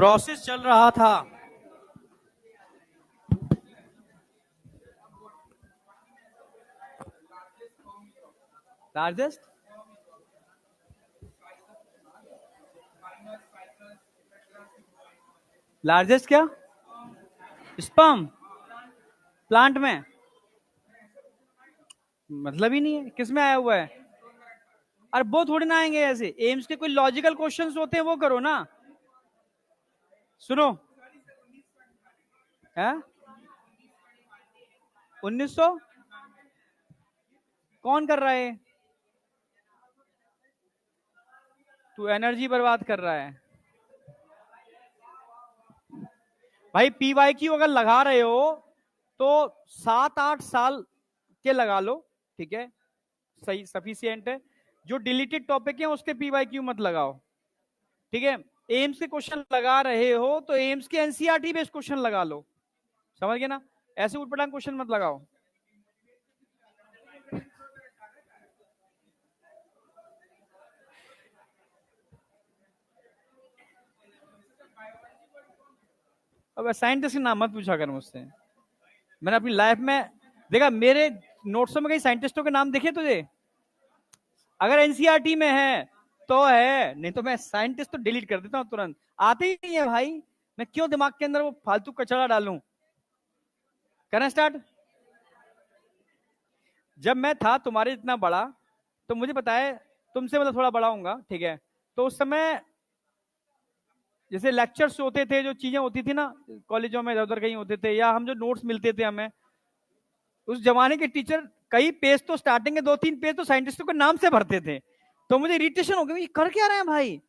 Process चल रहा था। लार्जेस्ट लार्जेस्ट क्या स्पर्म प्लांट में? मतलब ही नहीं है, किस में आया हुआ है? अरे वो थोड़ी ना आएंगे ऐसे। एम्स के कोई लॉजिकल क्वेश्चंस होते हैं वो करो ना। सुनो है 1900 कौन कर रहा है? तू एनर्जी बर्बाद कर रहा है भाई। PYQ अगर लगा रहे हो तो 7-8 साल के लगा लो, ठीक है, सही सफिशियंट है। जो डिलीटेड टॉपिक है उसके PYQ मत लगाओ, ठीक है। एम्स के क्वेश्चन लगा रहे हो तो एम्स के एनसीईआरटी बेस्ड क्वेश्चन लगा लो, समझ गए ना? ऐसे उठपटांग क्वेश्चन मत लगाओ। अब साइंटिस्ट के नाम मत पूछा कर मुझसे। मैंने अपनी लाइफ में देखा, मेरे नोट्सों में कई साइंटिस्टों के नाम देखे तुझे? अगर एनसीईआरटी में है तो है, नहीं तो मैं साइंटिस्ट तो डिलीट कर देता हूं तुरंत। आते ही नहीं है भाई, मैं क्यों दिमाग के अंदर वो फालतू कचरा डालूं। करना स्टार्ट। जब मैं था तुम्हारे इतना बड़ा तो मुझे पता है, तुमसे मतलब थोड़ा बड़ा होऊंगा, ठीक है। तो उस समय जैसे लेक्चर्स होते थे, जो चीजें होती थी ना कॉलेजों में, इधर उधर कहीं होते थे, या हम जो नोट्स मिलते थे हमें, उस जमाने के टीचर कई पेज तो स्टार्टिंग के 2-3 पेज तो साइंटिस्टों के नाम से भरते थे। तो मुझे इरिटेशन हो गई, ये कर क्या रहे हैं भाई।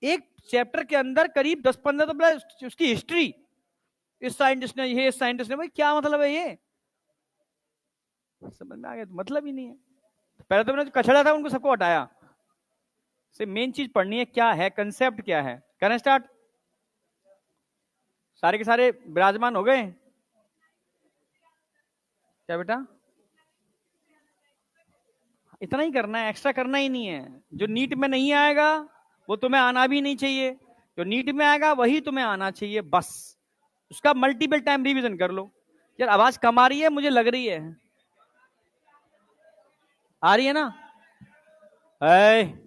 एक चैप्टर के अंदर करीब 10-15 तो उसकी हिस्ट्री, इस साइंटिस्ट ने ये, इस साइंटिस्ट ने, भाई क्या मतलब है ये? समझ में आ गया? तो मतलब ही नहीं है। पहले तो मैंने जो कचड़ा था उनको सबको हटाया, से मेन चीज पढ़नी है, क्या है कंसेप्ट, क्या है। करना स्टार्ट। सारे के सारे विराजमान हो गए? क्या बेटा? इतना ही करना है, एक्स्ट्रा करना ही नहीं है। जो नीट में नहीं आएगा वो तुम्हें आना भी नहीं चाहिए, जो नीट में आएगा वही तुम्हें आना चाहिए, बस। उसका मल्टीपल टाइम रिवीजन कर लो। यार आवाज कम आ रही है मुझे लग रही है। आ रही है ना? है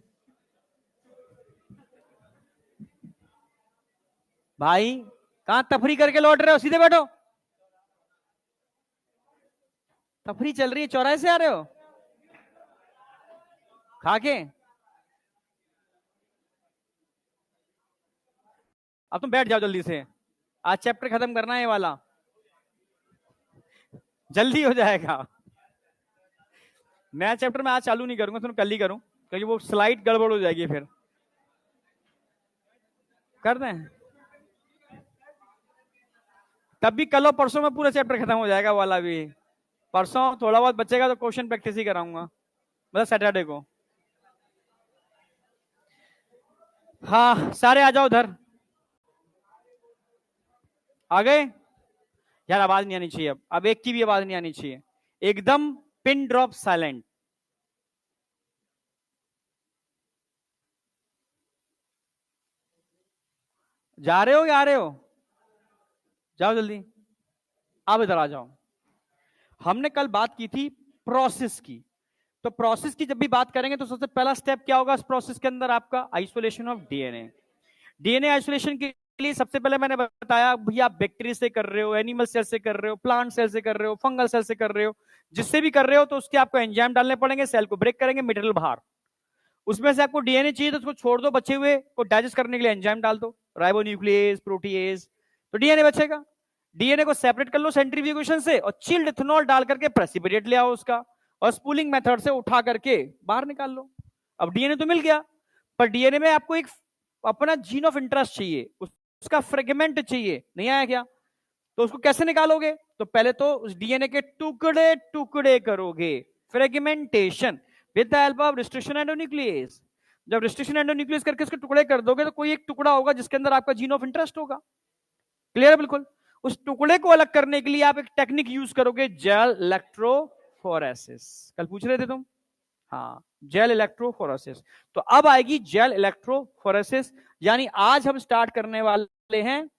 भाई, कहां तफरी करके लौट रहे हो? सीधे बैठो। तफरी चल रही है, चौराहे से आ रहे हो खा के? अब तुम बैठ जाओ जल्दी से, आज चैप्टर खत्म करना है ये वाला, जल्दी हो जाएगा। नया चैप्टर मैं आज चालू नहीं करूंगा, तुम कल ही करूं, क्योंकि वो स्लाइड गड़बड़ हो जाएगी फिर। कर दें? तब भी कल और परसों में पूरा चैप्टर खत्म हो जाएगा वाला भी। परसों थोड़ा बहुत बचेगा तो क्वेश्चन प्रैक्टिस ही कराऊंगा, मतलब सैटरडे को। हाँ सारे आ जाओ उधर। आ गए? यार आवाज नहीं आनी चाहिए, अब एक की भी आवाज नहीं आनी चाहिए, एकदम पिन ड्रॉप साइलेंट। जा रहे हो या आ रहे हो? जाओ जल्दी, आप इधर आ जाओ। हमने कल बात की थी प्रोसेस की, तो प्रोसेस की जब भी बात करेंगे तो सबसे पहला स्टेप क्या होगा इस प्रोसेस के अंदर? आपका isolation of DNA. DNA isolation के लिए सबसे पहले मैंने बताया भैया, आप बैक्टीरिया से कर रहे हो, एनिमल सेल से कर रहे हो, प्लांट सेल से कर रहे हो, फंगल सेल से कर रहे हो, जिससे भी कर रहे हो तो उसके आपको एंजाइम डालने पड़ेंगे, सेल को ब्रेक करेंगे, मटेरियल बाहर। उसमें से आपको डीएनए चाहिए तो उसको छोड़ दो, बचे हुए को डाइजेस्ट करने के लिए एंजाइम डाल दो, राइबोन्यूक्लियेज, प्रोटीएज, तो डीएनए बचेगा। डीएनए को सेपरेट कर लो सेंट्रीफ्यूगेशन से, और चिल्ड इथेनॉल डाल करके प्रेसिपिटेट ले आओ उसका, और स्पूलिंग मेथड से उठा करके बाहर निकाल लो। अब डीएनए तो मिल गया, पर डीएनए में आपको एक अपना जीन ऑफ इंटरेस्ट चाहिए, उसका फ्रेगमेंट चाहिए, नहीं आया क्या? तो उसको कैसे निकालोगे? तो पहले तो उस डीएनए के टुकड़े टुकड़े करोगे, fragmentation, with the help of restriction endonuclease. जब रिस्ट्रिक्शन एंडोन्यूक्लियस करके उसके टुकड़े कर दोगे तो कोई एक टुकड़ा होगा जिसके अंदर आपका जीन ऑफ इंटरेस्ट होगा। क्लियर है बिल्कुल? उस टुकड़े को अलग करने के लिए आप एक टेक्निक यूज करोगे, जेल इलेक्ट्रोफोरेसिस। कल पूछ रहे थे तुम, हाँ, जेल इलेक्ट्रोफोरेसिस। तो अब आएगी जेल इलेक्ट्रोफोरेसिस, यानी आज हम स्टार्ट करने वाले हैं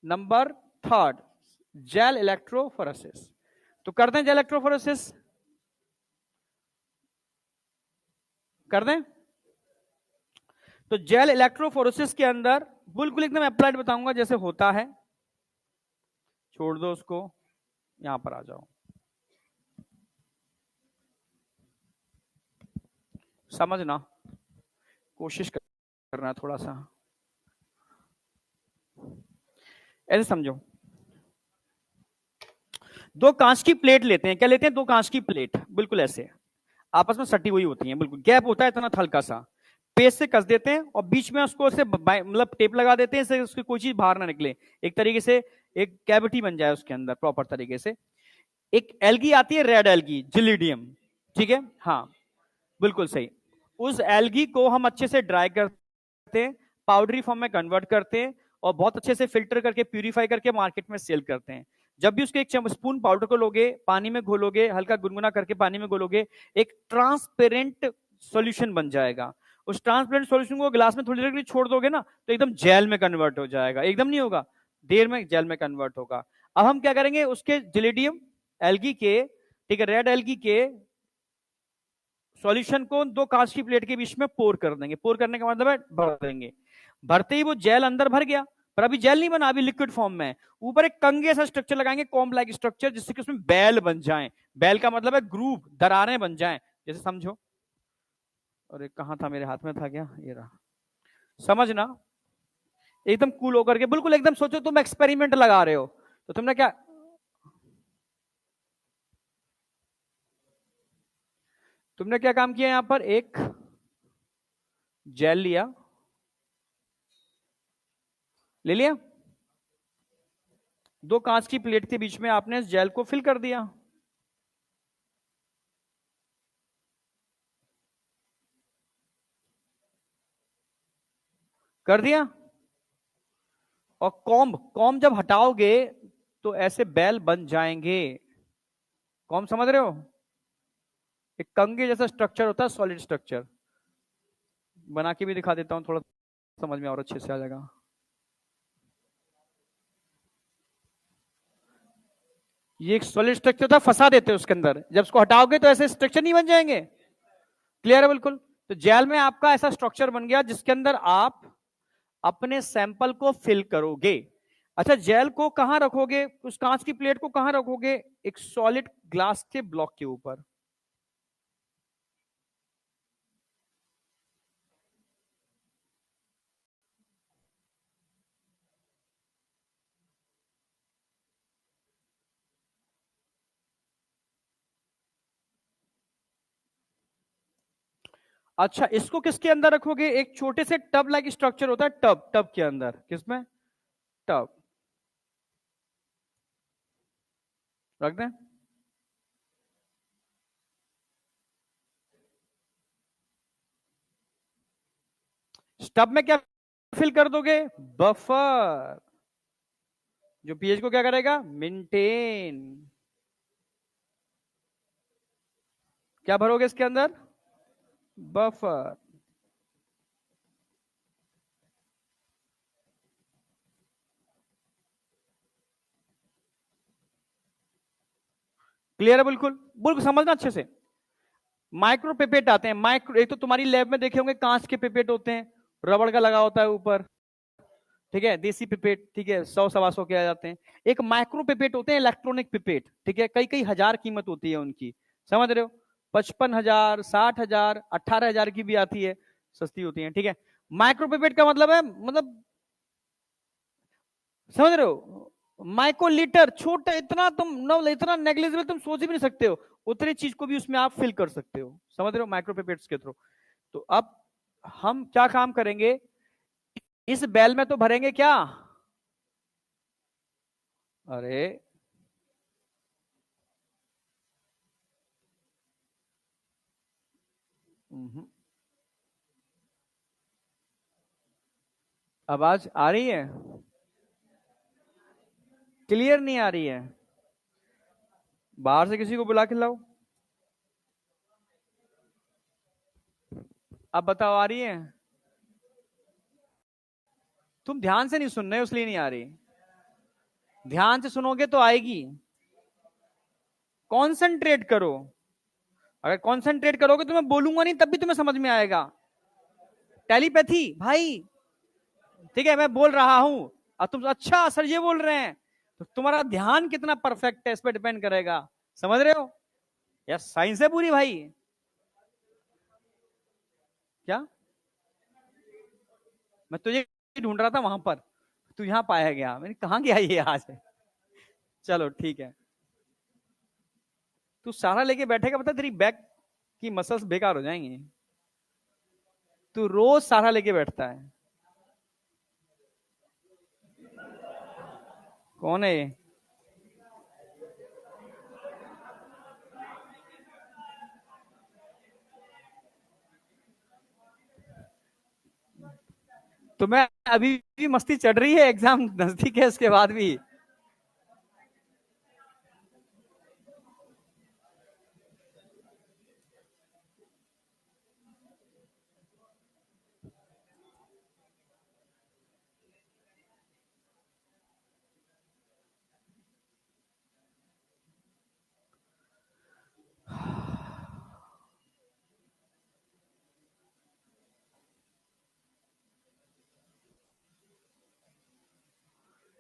नंबर थर्ड, जेल इलेक्ट्रोफोरेसिस। तो करते हैं जेल इलेक्ट्रोफोरेसिस, कर दें। तो जेल इलेक्ट्रोफोरेसिस के अंदर बिल्कुल एकदम अप्लाइड बताऊंगा जैसे होता है, छोड़ दो उसको, यहां पर आ जाओ, समझना कोशिश करना थोड़ा सा, ऐसे समझो। दो कांच की प्लेट लेते हैं, क्या लेते हैं, दो कांच की प्लेट बिल्कुल ऐसे आपस में सटी हुई होती हैं, बिल्कुल गैप होता है इतना हल्का सा, पेस्ट से कस देते हैं और बीच में उसको ऐसे मतलब टेप लगा देते हैं, इससे उसकी कोई चीज बाहर ना निकले, एक तरीके से एक कैविटी बन जाए उसके अंदर प्रॉपर तरीके से। एक एल्गी आती है, रेड एल्गी, जिलिडियम, ठीक है, हाँ बिल्कुल सही। उस एल्गी को हम अच्छे से ड्राई करते हैं, पाउडरी फॉर्म में कन्वर्ट करते हैं और बहुत अच्छे से फिल्टर करके प्यूरिफाई करके मार्केट में सेल करते हैं। जब भी उसके एक स्पून पाउडर को लोगे, पानी में घोलोगे, हल्का गुनगुना करके पानी में घोलोगे, एक ट्रांसपेरेंट सॉल्यूशन बन जाएगा। उस ट्रांसपेरेंट सॉल्यूशन को ग्लास में थोड़ी देर के लिए छोड़ दोगे ना, तो एकदम जेल में कन्वर्ट हो जाएगा, एकदम नहीं होगा, देर में जेल में कन्वर्ट होगा। अब हम क्या करेंगे, उसके जिलेडियम एल्गी के, ठीक है, रेड एल्गी के सॉल्यूशन को दो कांच की प्लेट के बीच में पोर कर देंगे। पोर करने का मतलब है भर देंगे। भरते ही वो जेल अंदर भर गया, पर अभी जेल नहीं बना, अभी लिक्विड फॉर्म में है। ऊपर एक कंगे सा स्ट्रक्चर लगाएंगे, कॉम्ब लाइक स्ट्रक्चर, जिससे कि उसमें बैल बन जाए। बैल का मतलब है ग्रूव, दरारें बन जाए, जैसे समझो। और एक कहां था, मेरे हाथ में था क्या, ये रहा, समझना। एकदम कूल होकर के, बिल्कुल एकदम सोचो तुम एक्सपेरिमेंट लगा रहे हो, तो तुमने क्या, तुमने क्या काम किया, यहां पर एक जेल लिया, ले लिया, दो कांच की प्लेट के बीच में आपने इस जेल को फिल कर दिया, कर दिया। और कॉम्ब, कॉम्ब जब हटाओगे तो ऐसे बैल बन जाएंगे। कॉम्ब समझ रहे हो, एक कंगे जैसा स्ट्रक्चर होता है, सॉलिड स्ट्रक्चर। बना के भी दिखा देता हूं, थोड़ा समझ में और अच्छे से आ जाएगा। ये एक सॉलिड स्ट्रक्चर था, फंसा देते हैं उसके अंदर, जब उसको हटाओगे तो ऐसे स्ट्रक्चर नहीं बन जाएंगे। क्लियर है बिल्कुल। तो जेल में आपका ऐसा स्ट्रक्चर बन गया जिसके अंदर आप अपने सैंपल को फिल करोगे। अच्छा, जेल को कहां रखोगे, उस कांच की प्लेट को कहां रखोगे, एक सॉलिड ग्लास के ब्लॉक के ऊपर। अच्छा, इसको किसके अंदर रखोगे, एक छोटे से टब लाइक स्ट्रक्चर होता है, टब, टब के अंदर, किसमें, टब, रख दें। टब में क्या फिल कर दोगे, बफर, जो पीएच को क्या करेगा, मेंटेन। क्या भरोगे इसके अंदर, बफर। क्लियर है बिल्कुल, बिल्कुल समझना अच्छे से। माइक्रो पिपेट आते हैं, माइक्रो, एक तो तुम्हारी लैब में देखे होंगे कांच के पिपेट होते हैं, रबड़ का लगा होता है ऊपर, ठीक है, देसी पिपेट, ठीक है, 100 सवा 100 के आ जाते हैं। एक माइक्रो पिपेट होते हैं, इलेक्ट्रॉनिक पिपेट, ठीक है, कई कई हजार कीमत होती है उनकी, समझ रहे हो, 55,000, 60,000, 18,000 की भी आती है, सस्ती होती है, ठीक है। माइक्रो पिपेट का मतलब है, मतलब समझ रहे हो, माइक्रो लीटर, छोटा, इतना तुम न, इतना नेग्लिजिबल तुम सोच भी नहीं सकते हो, उतनी चीज को भी उसमें आप फिल कर सकते हो, समझ रहे हो, माइक्रो पिपेट्स के थ्रू। तो अब हम क्या काम करेंगे, इस बैल में तो भरेंगे क्या, अरे आवाज आ रही है, क्लियर नहीं आ रही है, बाहर से किसी को बुला के लाओ। अब बताओ आ रही है? तुम ध्यान से नहीं सुन रहे हो इसलिए नहीं आ रही, ध्यान से सुनोगे तो आएगी। कॉन्सेंट्रेट करो, अगर कॉन्सेंट्रेट करोगे तो मैं बोलूंगा नहीं तब भी तुम्हें समझ में आएगा। टेलीपैथी भाई, ठीक है मैं बोल रहा हूं और तुम अच्छा सर ये बोल रहे हैं, तो तुम्हारा ध्यान कितना परफेक्ट है इस पर डिपेंड करेगा। समझ रहे हो? यस, साइंस है पूरी भाई। क्या? मैं तुझे ढूंढ रहा था वहां पर, तू यहां पाया गया, मैंने कहां गया ये आज। चलो ठीक है, तू सारा लेके बैठेगा पता तेरी बैक की मसल्स बेकार हो जाएंगी। तू रोज सारा लेके बैठता है। कौन है ये? तो मैं अभी भी मस्ती चढ़ रही है, एग्जाम नजदीक है इसके बाद भी।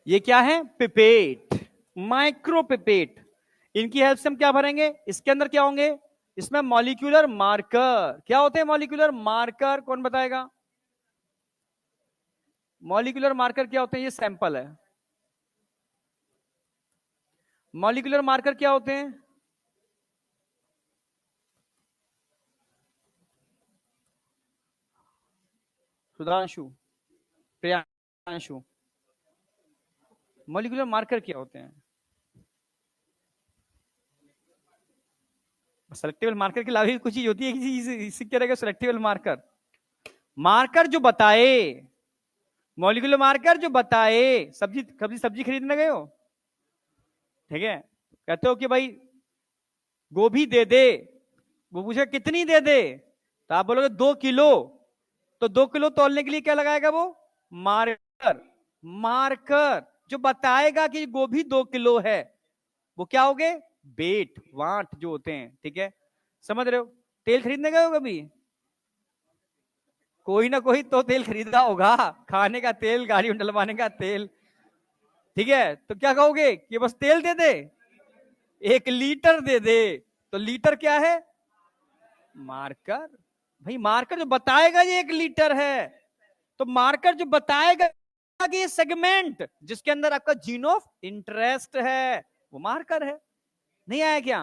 ये क्या है? Pipette, micro pipette. इनकी हेल्प से हम क्या भरेंगे? इसके अंदर क्या होंगे? इसमें मॉलिक्यूलर मार्कर। क्या होते हैं मॉलिक्यूलर मार्कर? कौन बताएगा? मॉलिक्यूलर मार्कर क्या होते हैं? ये सैंपल है। मॉलिक्यूलर मार्कर क्या होते हैं? सुधांशु, प्रियांशु, मॉलिक्यूलर मार्कर क्या होते हैं? सेलेक्टेबल मार्कर के अलावा भी कुछ चीज होती है, किसी चीज क्या रहेगा? सेलेक्टेबल मार्कर, मार्कर जो बताए, मॉलिक्यूलर मार्कर जो बताए। सब्जी कभी सब्जी खरीदने गए हो, ठीक है, कहते हो कि भाई गोभी दे दे, वो पूछे कितनी दे दे, तो आप बोलोगे 2 किलो। तो 2 किलो तौलने के लिए क्या लगाएगा वो? मार्कर। मार्कर जो बताएगा कि गोभी 2 किलो है, वो क्या हो गए? वेट, वाट जो होते हैं, ठीक है। समझ रहे हो? तेल खरीदने गए हो कभी? कोई ना कोई तो तेल खरीदा होगा, खाने का तेल, गाड़ी में डलवाने का तेल, ठीक है। तो क्या कहोगे कि बस तेल दे दे, 1 लीटर दे दे। तो लीटर क्या है? मार्कर। भाई मार्कर जो बताएगा ये 1 लीटर है, तो मार्कर जो बताएगा कि ये सेगमेंट जिसके अंदर आपका जीन ऑफ इंटरेस्ट है वो मार्कर है। नहीं आया क्या?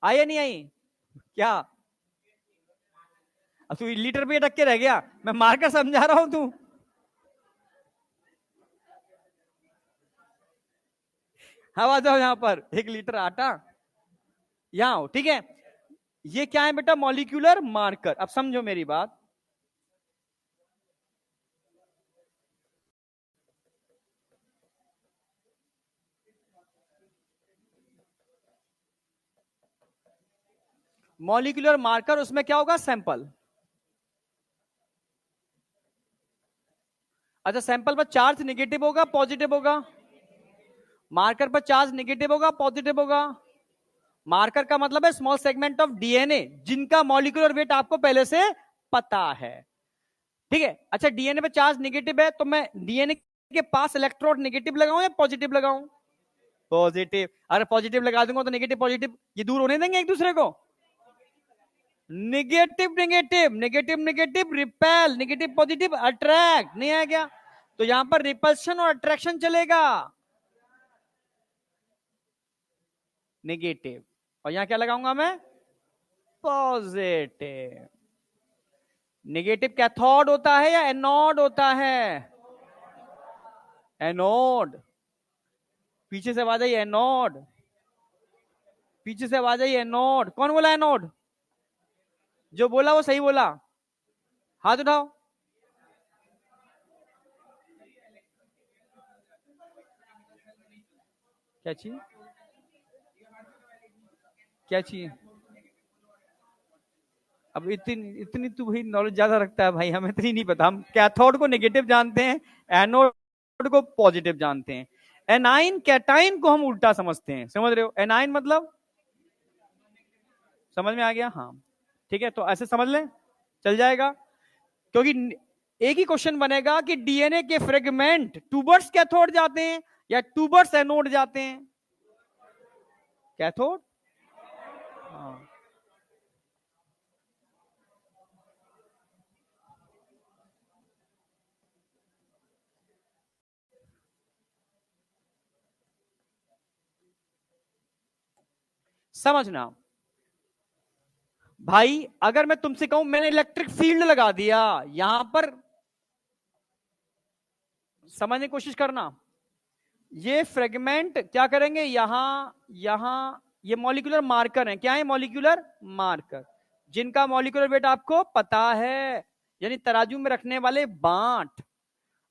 आया नहीं आई क्या? अब तू लीटर पे अटक के रह गया, मैं मार्कर समझा रहा हूं तू। हाँ आ जाओ यहां पर, 1 लीटर आटा, यहां आओ, ठीक है। ये क्या है बेटा? Molecular marker. अब समझो मेरी बात, मॉलिक्यूलर मार्कर उसमें क्या होगा? सैंपल। अच्छा, सैंपल पर चार्ज नेगेटिव होगा पॉजिटिव होगा? मार्कर पर चार्ज नेगेटिव होगा पॉजिटिव होगा? मार्कर का मतलब है स्मॉल सेगमेंट ऑफ डीएनए जिनका मॉलिक्यूलर वेट आपको पहले से पता है, ठीक है। अच्छा, डीएनए पे चार्ज नेगेटिव है तो मैं डीएनए के पास इलेक्ट्रोड नेगेटिव लगाऊं या पॉजिटिव लगाऊं? पॉजिटिव। अगर पॉजिटिव लगा दूंगा तो नेगेटिव पॉजिटिव ये दूर होने देंगे एक दूसरे को? Negative negative, negative negative repel, negative positive attract. नहीं है क्या? तो यहां पर रिपल्शन और अट्रैक्शन चलेगा, नेगेटिव। और यहां क्या लगाऊंगा मैं? पॉजिटिव। नेगेटिव कैथोड होता है या एनोड होता है? एनोड। पीछे से आवाज आई एनोड, पीछे से आवाज आई एनोड। कौन बोला एनोड? जो बोला वो सही बोला, हाथ उठाओ। क्या चीज? क्या चाहिए? अब इतनी इतनी तू भाई नॉलेज ज्यादा रखता है भाई, हमें इतनी नहीं पता। हम कैथोड को नेगेटिव जानते हैं, एनोड को पॉजिटिव जानते हैं। एनाइन कैटाइन को हम उल्टा समझते हैं, समझ रहे हो? एनाइन मतलब, समझ में आ गया? हाँ ठीक है, तो ऐसे समझ लें, चल जाएगा। क्योंकि एक ही क्वेश्चन बनेगा कि डीएनए के फ्रेगमेंट टूवर्ड्स कैथोड जाते हैं या टूवर्ड्स एनोड जाते हैं? कैथोड। हाँ। समझना भाई, अगर मैं तुमसे कहूं मैंने इलेक्ट्रिक फील्ड लगा दिया यहां पर, समझने की कोशिश करना। ये फ्रेगमेंट क्या करेंगे, यहां यहां, ये मॉलिक्यूलर मार्कर हैं। क्या है मॉलिक्यूलर मार्कर? जिनका मॉलिक्यूलर वेट आपको पता है, यानी तराजू में रखने वाले बांट।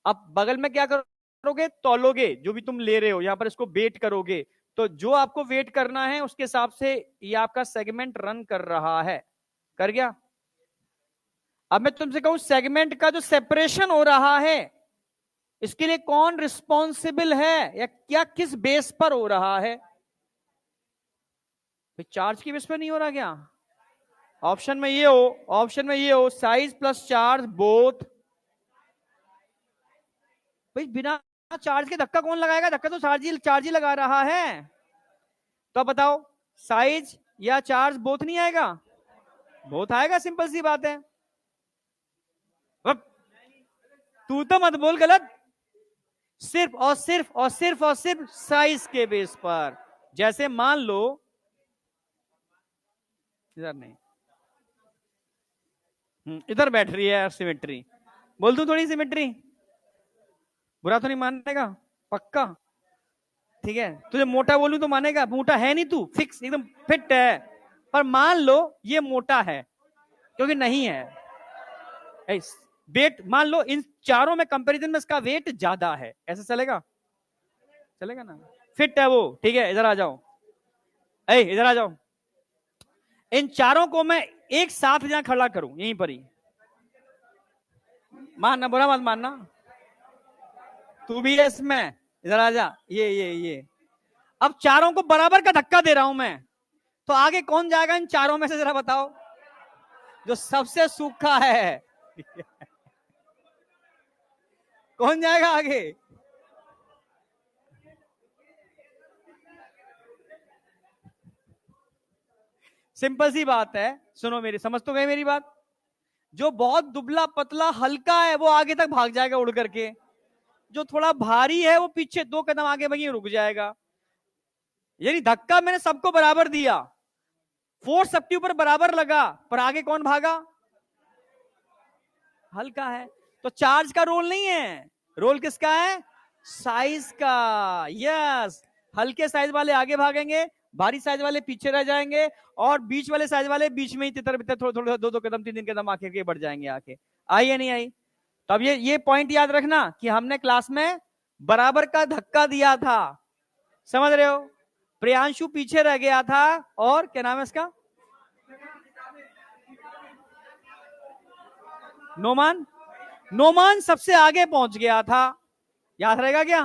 अब बगल में क्या करोगे, तौलोगे जो भी तुम ले रहे हो, यहां पर इसको वेट करोगे, तो जो आपको वेट करना है उसके हिसाब से ये आपका सेगमेंट रन कर रहा है। कर गया? अब मैं तुमसे कहूं सेगमेंट का जो सेपरेशन हो रहा है, इसके लिए कौन रिस्पॉन्सिबल है, या क्या किस बेस पर हो रहा है? चार्ज की बेस पर नहीं हो रहा क्या? ऑप्शन में ये हो, ऑप्शन में ये हो, साइज प्लस चार्ज बोथ। भाई बिना चार्ज के धक्का कौन लगाएगा? धक्का तो चार्ज ही लगा रहा है। तो बताओ, साइज या चार्ज बोथ नहीं आएगा? बोथ आएगा, सिंपल सी बात है। तू तो मत बोल गलत। सिर्फ और सिर्फ और सिर्फ और सिर्फ साइज के बेस पर। जैसे मान लो, इधर नहीं, इधर बैठ रही है सिमेट्री, बोल दूं थोड़ी सिमेट्री, बुरा तो नहीं मानेगा? पक्का? ठीक है, तुझे मोटा बोलूं तो मानेगा? मोटा है नहीं तू, फिक्स एकदम फिट है। पर मान लो ये मोटा है, क्योंकि नहीं है वेट, मान लो इन चारों में कंपैरिजन में इसका वेट ज्यादा है, ऐसा चलेगा? चलेगा ना? फिट है वो, ठीक है, इधर आ जाओ, इधर आ जाओ। इन चारों को मैं एक साथ जहां खड़ा करूं, यहीं पर ही, मानना बुरा मत मानना, तू भी है इसमें, इधर आ जा, ये अब चारों को बराबर का धक्का दे रहा हूं मैं, तो आगे कौन जाएगा इन चारों में से, जरा बताओ? जो सबसे सूखा है कौन जाएगा आगे? सिंपल सी बात है, सुनो मेरी, समझ तो गए मेरी बात? जो बहुत दुबला पतला हल्का है वो आगे तक भाग जाएगा उड़ करके, जो थोड़ा भारी है वो पीछे 2 कदम आगे वहीं रुक जाएगा। यानी धक्का मैंने सबको बराबर दिया, फोर्स सबके ऊपर बराबर लगा, पर आगे कौन भागा? हल्का है। तो चार्ज का रोल नहीं है, रोल किसका है? साइज का। यस, हल्के साइज वाले आगे भागेंगे, भारी साइज वाले पीछे रह जाएंगे, और बीच वाले साइज वाले बीच में ही तितर बितर थोड़े थोड़े 2-2 कदम 3-3 कदम आके के बढ़ जाएंगे आके। आई या नहीं आई? तो अब ये पॉइंट याद रखना कि हमने क्लास में बराबर का धक्का दिया था, समझ रहे हो? प्रियांशु पीछे रह गया था, और क्या नाम है इसका, नोमान, नोमान सबसे आगे पहुंच गया था, याद रहेगा क्या?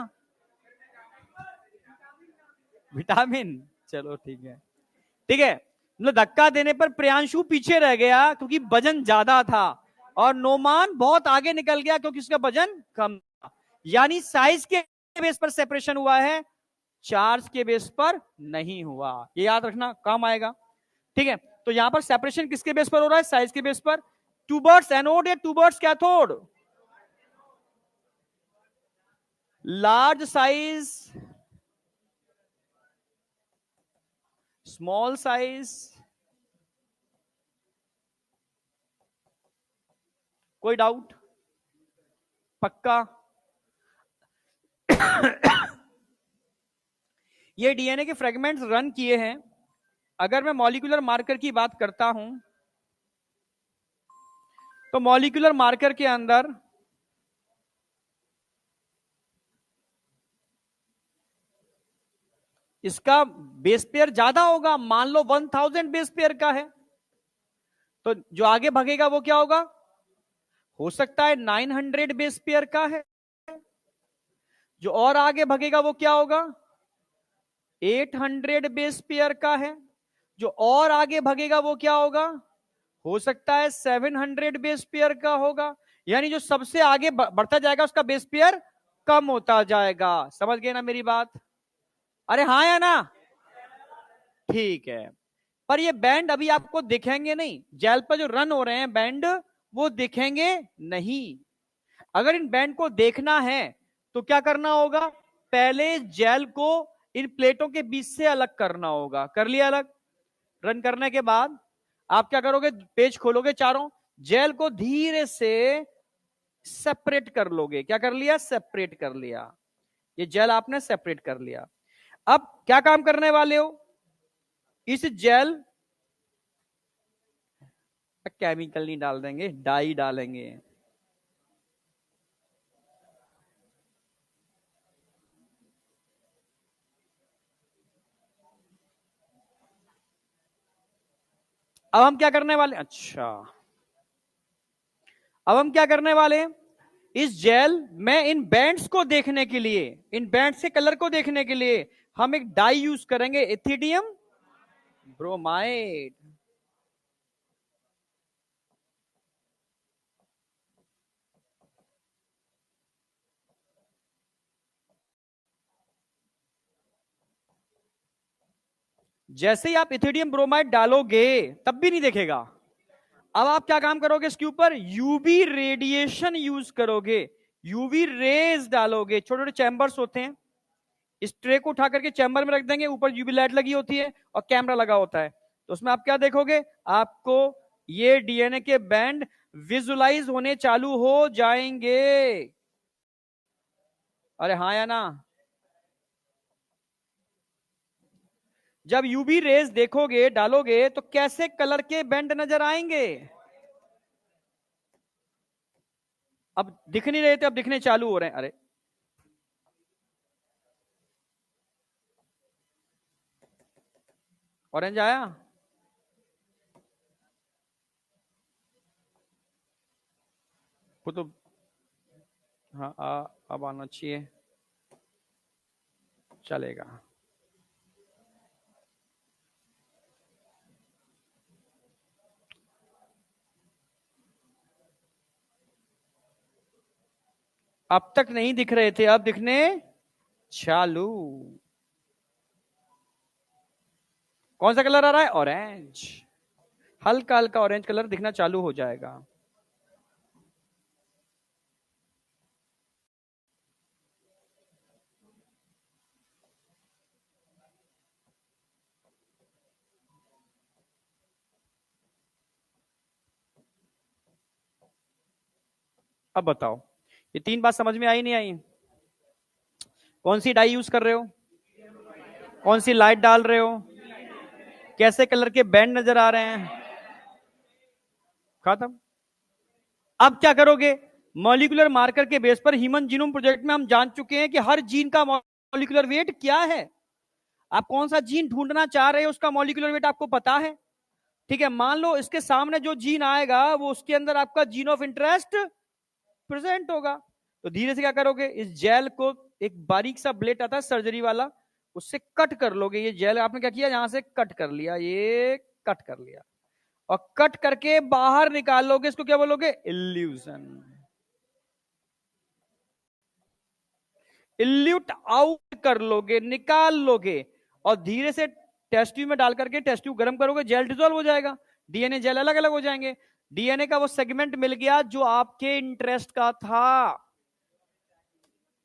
विटामिन, चलो ठीक है, ठीक है। मतलब धक्का देने पर प्रियांशु पीछे रह गया क्योंकि वजन ज्यादा था, और नोमान बहुत आगे निकल गया क्योंकि उसका वजन कम था। यानी साइज के बेस पर सेपरेशन हुआ है, चार्ज के बेस पर नहीं हुआ, ये याद रखना, काम आएगा। ठीक है, तो यहां पर सेपरेशन किसके बेस पर हो रहा है? साइज के बेस पर। टूवर्ड्स एनोड या towards cathode? Large size, small size, कोई डाउट? पक्का? ये डीएनए के फ्रेगमेंट्स रन किए हैं। अगर मैं मॉलिक्यूलर मार्कर की बात करता हूं, तो मॉलिक्यूलर मार्कर के अंदर इसका बेस पेयर ज्यादा होगा, मान लो 1000 बेस पेयर का है, तो जो आगे भागेगा वो क्या होगा, हो सकता है 900 बेस पेयर का है, जो और आगे भागेगा वो क्या होगा, 800 बेस पेयर का है, जो और आगे भागेगा वो क्या होगा, हो सकता है 700 बेस पेयर का होगा। यानी जो सबसे आगे बढ़ता जाएगा उसका बेस पेयर कम होता जाएगा। समझ गए ना मेरी बात? अरे हाँ या ना? ठीक है। पर ये बैंड अभी आपको दिखेंगे नहीं, जेल पर जो रन हो रहे हैं बैंड वो दिखेंगे नहीं। अगर इन बैंड को देखना है तो क्या करना होगा, पहले जेल को इन प्लेटों के बीच से अलग करना होगा। कर लिया अलग। रन करने के बाद आप क्या करोगे, पेज खोलोगे चारों, जेल को धीरे से सेपरेट कर लोगे। क्या कर लिया, सेपरेट कर लिया। ये जेल आपने सेपरेट कर लिया। अब क्या काम करने वाले हो, इस जेल, केमिकल नहीं डाल देंगे, डाई डालेंगे। अब हम क्या करने वाले, अच्छा, अब हम क्या करने वाले हैं, इस जेल में इन बैंड्स को देखने के लिए, इन बैंड्स के कलर को देखने के लिए हम एक डाई यूज करेंगे, इथिडियम ब्रोमाइड। जैसे ही आप इथिडियम ब्रोमाइड डालोगे तब भी नहीं देखेगा। अब आप क्या काम करोगे, इसके ऊपर यूवी रेडिएशन यूज करोगे, यूवी रेज डालोगे। छोटे छोटे चैम्बर्स होते हैं, इस ट्रे को उठा करके चैम्बर में रख देंगे, ऊपर यूवी लाइट लगी होती है और कैमरा लगा होता है। तो उसमें आप क्या देखोगे, आपको ये डीएनए के बैंड विजुलाइज होने चालू हो जाएंगे। अरे हाँ या ना? जब यूवी रेज देखोगे, डालोगे, तो कैसे कलर के बैंड नजर आएंगे। अब दिख नहीं रहे थे, अब दिखने चालू हो रहे हैं। अरे ऑरेंज आया, वो तो हाँ अब आना चाहिए, चलेगा। अब तक नहीं दिख रहे थे, अब दिखने चालू। कौन सा कलर आ रहा है, ऑरेंज। हल्का हल्का ऑरेंज कलर दिखना चालू हो जाएगा। अब बताओ, ये तीन बात समझ में आई नहीं आई? कौन सी डाई यूज कर रहे हो, कौन सी लाइट डाल रहे हो, कैसे कलर के बैंड नजर आ रहे हैं, खत्म। अब क्या करोगे, मॉलिक्यूलर मार्कर के बेस पर ह्यूमन जीनोम प्रोजेक्ट में हम जान चुके हैं कि हर जीन का मॉलिक्यूलर वेट क्या है। आप कौन सा जीन ढूंढना चाह रहे हो उसका मॉलिक्यूलर वेट आपको पता है। ठीक है, मान लो इसके सामने जो जीन आएगा वो उसके अंदर आपका जीन ऑफ इंटरेस्ट प्रेजेंट होगा। तो धीरे से क्या करोगे, इस जेल को, एक बारीक सा ब्लेड आता है सर्जरी वाला, उससे कट कर लोगे। ये जेल आपने क्या किया, यहां से कट कर लिया, ये कट कर लिया, और कट करके बाहर निकालोगे। इसको क्या बोलोगे, इल्यूजन। इल्यूट आउट कर लोगे, निकाल लोगे, और धीरे से टेस्ट ट्यूब में डाल करके टेस्ट ट्यूब गर्म करोगे, जेल डिसॉल्व हो जाएगा, डीएनए जेल अलग अलग हो जाएंगे। डीएनए का वो सेगमेंट मिल गया जो आपके इंटरेस्ट का था,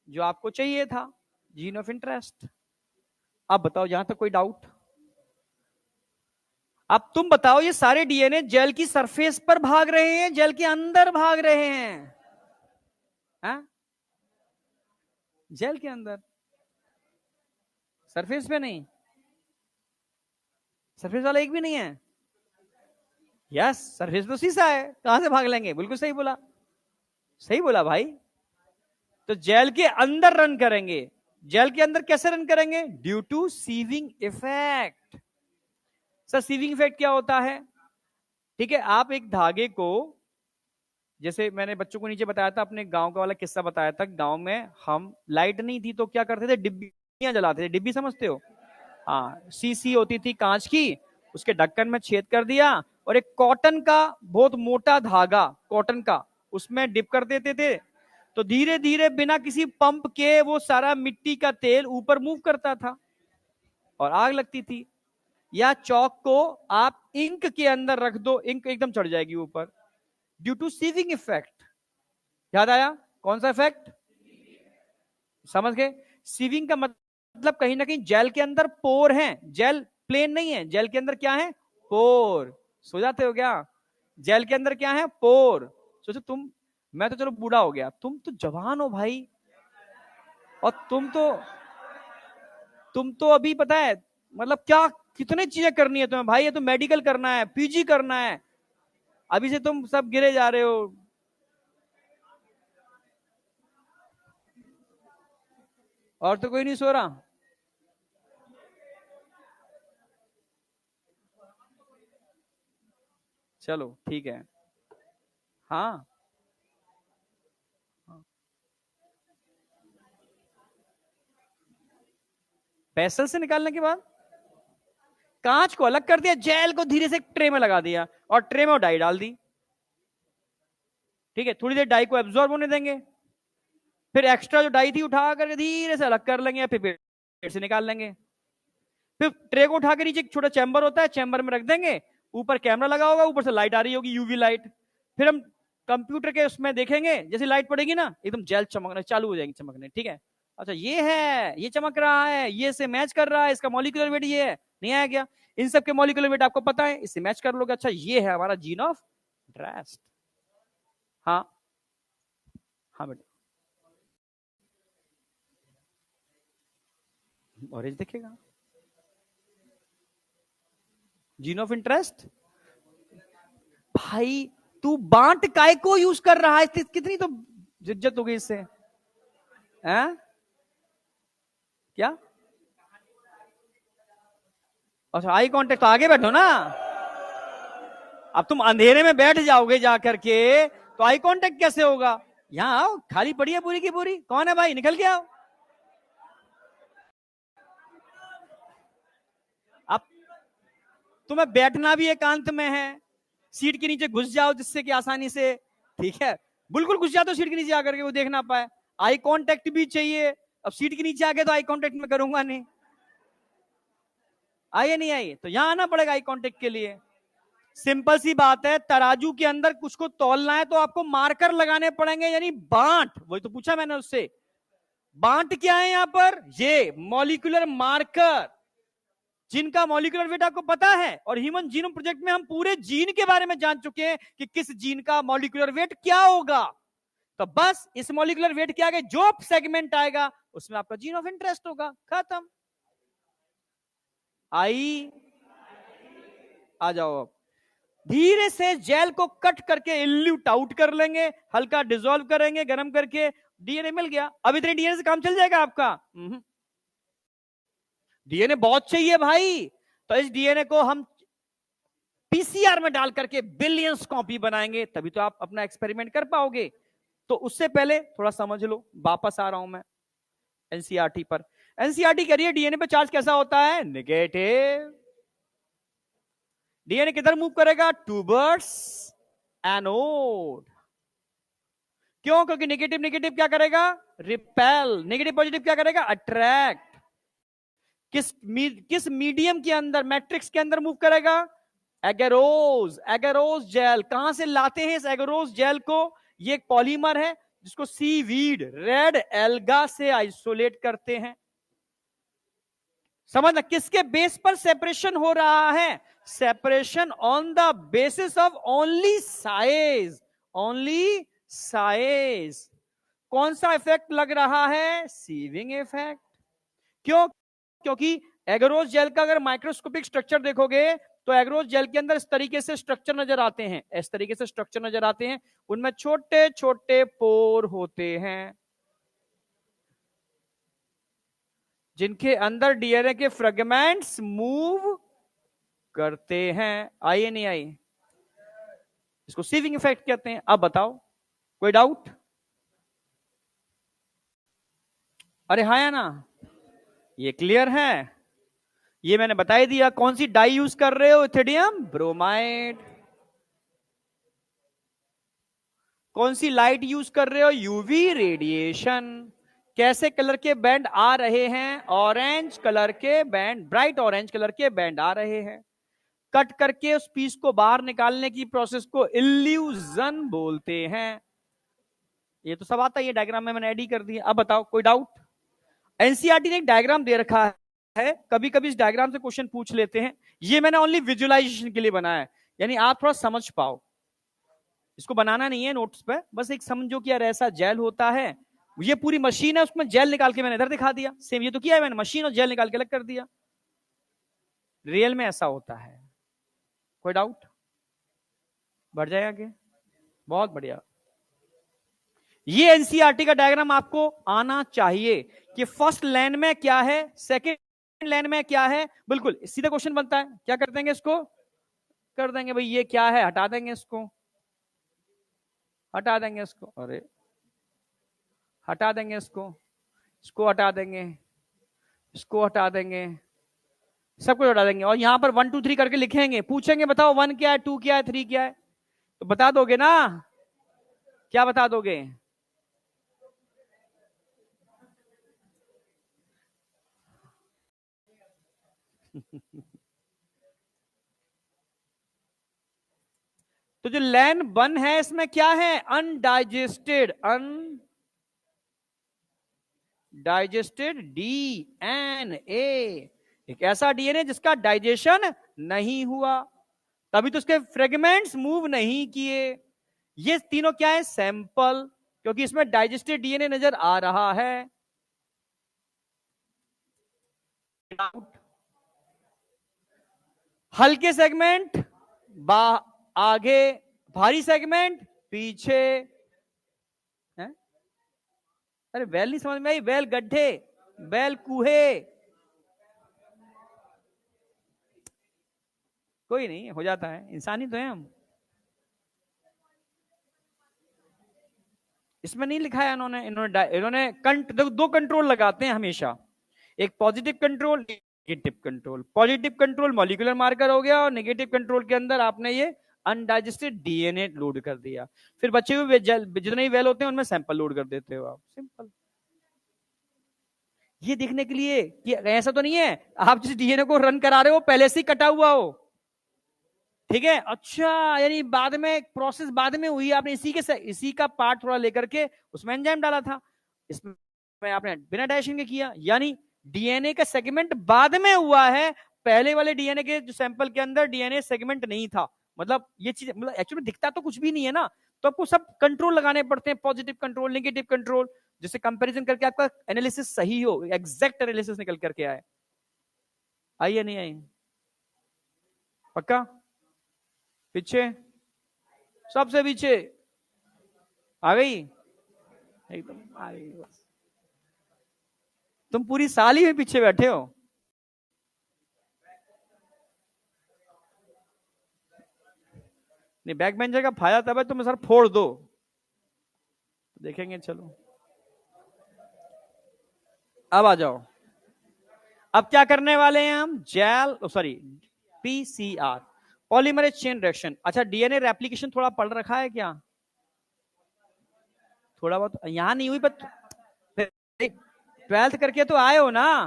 जो आपको चाहिए था, जीन ऑफ इंटरेस्ट। अब बताओ, यहां तक कोई डाउट? अब तुम बताओ, ये सारे डीएनए जेल की सरफेस पर भाग रहे हैं, जेल के अंदर भाग रहे हैं? हा? जेल के अंदर, सरफेस पे नहीं। सरफेस वाला एक भी नहीं है। यस, सरफेस तो शीशा है, कहां से भाग लेंगे, बिल्कुल सही बोला, सही बोला भाई। तो जेल के अंदर रन करेंगे, जेल के अंदर कैसे रन करेंगे? Due to sieving effect. Sir sieving effect क्या होता है? ठीक है, आप एक धागे को, जैसे मैंने बच्चों को नीचे बताया था, अपने गांव का वाला किस्सा बताया था, गांव में हम लाइट नहीं थी तो क्या करते थे, डिब्बियां जलाते थे। डिब्बी समझते हो? हाँ, सीसी होती थी कांच की, उसके ढक्कन में छेद कर दिया और एक कॉटन का बहुत मोटा धागा, कॉटन का, उसमें डिप कर देते थे। तो धीरे धीरे बिना किसी पंप के वो सारा मिट्टी का तेल ऊपर मूव करता था और आग लगती थी। या चौक को आप इंक के अंदर रख दो, इंक एकदम चढ़ जाएगी ऊपर, ड्यू टू सीविंग इफेक्ट। याद आया? कौन सा इफेक्ट? समझ गए? सीविंग का मतलब कहीं ना कहीं जेल के अंदर पोर हैं, जेल प्लेन नहीं है, जेल के अंदर क्या है? पोर। सो जाते हो क्या? जेल के अंदर क्या है? पोर। सोचो तुम, मैं तो चलो बूढ़ा हो गया, तुम तो जवान हो भाई, और तुम तो अभी पता है मतलब क्या, कितने चीजें करनी है तुम्हें भाई, ये तो मेडिकल करना है, पीजी करना है, अभी से तुम सब गिरे जा रहे हो। और तो कोई नहीं सो रहा? चलो ठीक है। हाँ, पैसल से निकालने के बाद कांच को अलग कर दिया, जेल को धीरे से ट्रे में लगा दिया और ट्रे में डाई डाल दी। ठीक है, थोड़ी देर डाई को एब्जॉर्ब होने देंगे, फिर एक्स्ट्रा जो डाई थी उठा करके धीरे से अलग कर लेंगे, फिर पेट से निकाल लेंगे। फिर ट्रे को उठा के नीचे एक छोटा चैम्बर होता है, चैम्बर में रख देंगे, ऊपर कैमरा लगा होगा, ऊपर से लाइट आ रही होगी, यूवी लाइट। फिर हम कंप्यूटर के उसमें देखेंगे, जैसे लाइट पड़ेगी ना एकदम जेल चमकना चालू हो जाएगी, चमकने। ठीक है, अच्छा ये है, ये चमक रहा है, ये से मैच कर रहा है, इसका मॉलिक्यूलर वेट ये है, नहीं आया क्या? इन सब के मॉलिक्यूलर वेट आपको पता है, इससे मैच कर लोगे, अच्छा ये है हमारा जीन ऑफ इंटरेस्ट। हाँ, हाँ बेटा, ऑरेंज दिखेगा, जीन ऑफ इंटरेस्ट। भाई तू बांट काय को यूज कर रहा है, कितनी तो इज्जत हो गई इससे, हैं? क्या? अच्छा आई कांटेक्ट, तो आगे बैठो ना, अब तुम अंधेरे में बैठ जाओगे जाकर के तो आई कांटेक्ट कैसे होगा? यहाँ आओ, खाली पड़ी है पूरी की पूरी, कौन है भाई, निकल के आओ। अब तुम्हें बैठना भी एकांत में है, सीट के नीचे घुस जाओ जिससे कि आसानी से, ठीक है, बिल्कुल घुस जाओ तो सीट के नीचे आकर के वो देख ना पाए। आई कांटेक्ट भी चाहिए, अब सीट के नीचे आ गए तो आई कांटेक्ट में करूंगा नहीं, आइए नहीं आई तो यहां आना पड़ेगा आई कांटेक्ट के लिए। सिंपल सी बात है, तराजू के अंदर कुछ को तौलना है तो आपको मार्कर लगाने पड़ेंगे, यानी बांट, वही तो पूछा मैंने उससे। बांट क्या है यहां पर? ये मॉलिक्यूलर मार्कर, जिनका मॉलिक्यूलर वेट आपको पता है, और ह्यूमन जीनोम प्रोजेक्ट में हम पूरे जीन के बारे में जान चुके हैं कि किस जीन का मॉलिक्यूलर वेट क्या होगा। तो बस इस मॉलिक्यूलर वेट के आगे जो सेगमेंट आएगा उसमें आपका जीन ऑफ इंटरेस्ट होगा, खत्म। आई, आ जाओ अब, धीरे से जेल को कट करके इल्यूट आउट कर लेंगे, हल्का डिसॉल्व करेंगे गर्म करके, डीएनए मिल गया। अब इतने डीएनए से काम चल जाएगा आपका? डीएनए बहुत चाहिए भाई, तो इस डीएनए को हम पीसीआर में डाल करके बिलियंस कॉपी बनाएंगे, तभी तो आप अपना एक्सपेरिमेंट कर पाओगे। तो उससे पहले थोड़ा समझ लो, वापस आ रहा हूं मैं एनसीईआरटी पर। एनसीईआरटी कह रही है डीएनए पे चार्ज कैसा होता है? नेगेटिव। डीएनए किधर मूव करेगा? Towards anode. क्यों? क्योंकि नेगेटिव नेगेटिव क्या करेगा? रिपेल। नेगेटिव पॉजिटिव क्या करेगा? अट्रैक्ट। किस मीडियम के अंदर, मैट्रिक्स के अंदर मूव करेगा? एगेरोज। Agarose gel. कहां से लाते हैं इस एगेरोज जेल को? ये एक पॉलीमर है जिसको सीवीड, रेड एल्गा से आइसोलेट करते हैं। समझना, किसके बेस पर सेपरेशन हो रहा है? Separation on the basis of only size, only size. कौन सा इफेक्ट लग रहा है? Sieving effect. क्यों? क्योंकि एगरोज जेल का अगर माइक्रोस्कोपिक स्ट्रक्चर देखोगे तो एगरोज जेल के अंदर इस तरीके से स्ट्रक्चर नजर आते हैं, इस तरीके से स्ट्रक्चर नजर आते हैं, उनमें छोटे छोटे पोर होते हैं। जिनके अंदर डीएनए के फ्रेगमेंट्स मूव करते हैं। आई या नहीं आई? इसको सीविंग इफेक्ट कहते हैं। अब बताओ, कोई डाउट? अरे हाँ या ना? ये क्लियर है? ये मैंने बता ही दिया। कौन सी डाई यूज कर रहे हो? Ethidium bromide. कौन सी लाइट यूज कर रहे हो? UV radiation. कैसे कलर के बैंड आ रहे हैं? ऑरेंज कलर के बैंड, ब्राइट ऑरेंज कलर के बैंड आ रहे हैं। कट करके उस पीस को बाहर निकालने की प्रोसेस को इल्यूजन बोलते हैं। ये तो सब आता है, ये डायग्राम में मैंने ऐड ही कर दिया। अब बताओ, कोई डाउट? एनसीईआरटी ने एक डायग्राम दे रखा है, कभी कभी इस डायग्राम से क्वेश्चन पूछ लेते हैं। ये मैंने ओनली विजुअलाइजेशन के लिए बनाया है, यानी आप थोड़ा समझ पाओ। इसको बनाना नहीं है नोट्स पे, बस एक समझो कि यार ऐसा जेल होता है, ये पूरी मशीन है, उसमें जेल निकाल के मैंने इधर दिखा दिया। सेम ये तो किया है मैंने, मशीन और जेल निकाल के अलग कर दिया। रियल में ऐसा होता है। कोई डाउट? बढ़ जाए आगे। बहुत बढ़िया। ये एनसीईआरटी का डायग्राम आपको आना चाहिए कि फर्स्ट लाइन में क्या है, सेकंड लाइन में क्या है। बिल्कुल सीधा क्वेश्चन बनता है, क्या कर देंगे इसको? कर देंगे भाई, ये क्या है, हटा देंगे इसको, हटा देंगे इसको, अरे हटा देंगे इसको, इसको हटा देंगे, इसको हटा देंगे, सब कुछ हटा देंगे। और यहां पर 1 2 3 करके लिखेंगे, पूछेंगे बताओ 1 क्या है, 2 क्या है, 3 क्या है, तो बता दोगे ना? क्या बता दोगे? तो जो लैन 1 है इसमें क्या है? Undigested, undigested DNA. एक ऐसा डीएनए जिसका डाइजेशन नहीं हुआ, तभी तो उसके फ्रेगमेंट्स मूव नहीं किए। ये तीनों क्या है? सैंपल, क्योंकि इसमें डाइजेस्टेड डीएनए नजर आ रहा है। हल्के सेगमेंट आगे, भारी सेगमेंट पीछे है? अरे बैल नहीं समझ में आई? बैल गड्ढे, बैल कुहे, कोई नहीं, हो जाता है, इंसानी तो है हम। इसमें नहीं लिखा है इन्होंने, इन्होंने दो कंट्रोल लगाते हैं हमेशा, एक positive control, negative control. Positive control molecular marker हो गया, और नेगेटिव कंट्रोल के अंदर आपने ये अनडाइजेस्टेड डीएनए लोड कर दिया। फिर बचे हुए जितने ही वेल होते हैं उनमें सैंपल लोड कर देते हो आप, सिंपल। ये देखने के लिए कि ऐसा तो नहीं है आप जिस डीएनए को रन करा रहे हो पहले से ही कटा हुआ हो, ठीक है? अच्छा, यानी बाद में प्रोसेस बाद में हुई, आपने इसी का पार्ट थोड़ा लेकर के उसमें एंजाइम डाला था, इसमें आपने बिना डाइजेशन के किया, यानी डीएनए का सेगमेंट बाद में हुआ है, पहले वाले डीएनए के जो सैंपल के अंदर डीएनए सेगमेंट नहीं था। मतलब ये चीज, मतलब एक्चुअली दिखता तो कुछ भी नहीं है ना, तो आपको सब कंट्रोल लगाने पड़ते हैं, पॉजिटिव कंट्रोल, नेगेटिव कंट्रोल, जिससे कंपैरिजन करके आपका एनालिसिस सही हो, एग्जैक्ट एनालिसिस निकल करके आए। आई या नहीं आई? पक्का? पीछे, सबसे पीछे आ गई, एकदम आ गई बस। तुम पूरी साल ही में पीछे बैठे हो। नहीं, बैक बेंचर का फायदा तब है तुम सर फोड़ दो, देखेंगे। चलो अब आ जाओ। अब क्या करने वाले हैं हम? Gel, sorry, PCR, polymerase chain reaction. अच्छा, डीएनए रेप्लिकेशन थोड़ा पढ़ रखा है क्या? थोड़ा बहुत यहां नहीं हुई, पर 12th करके तो आए हो ना,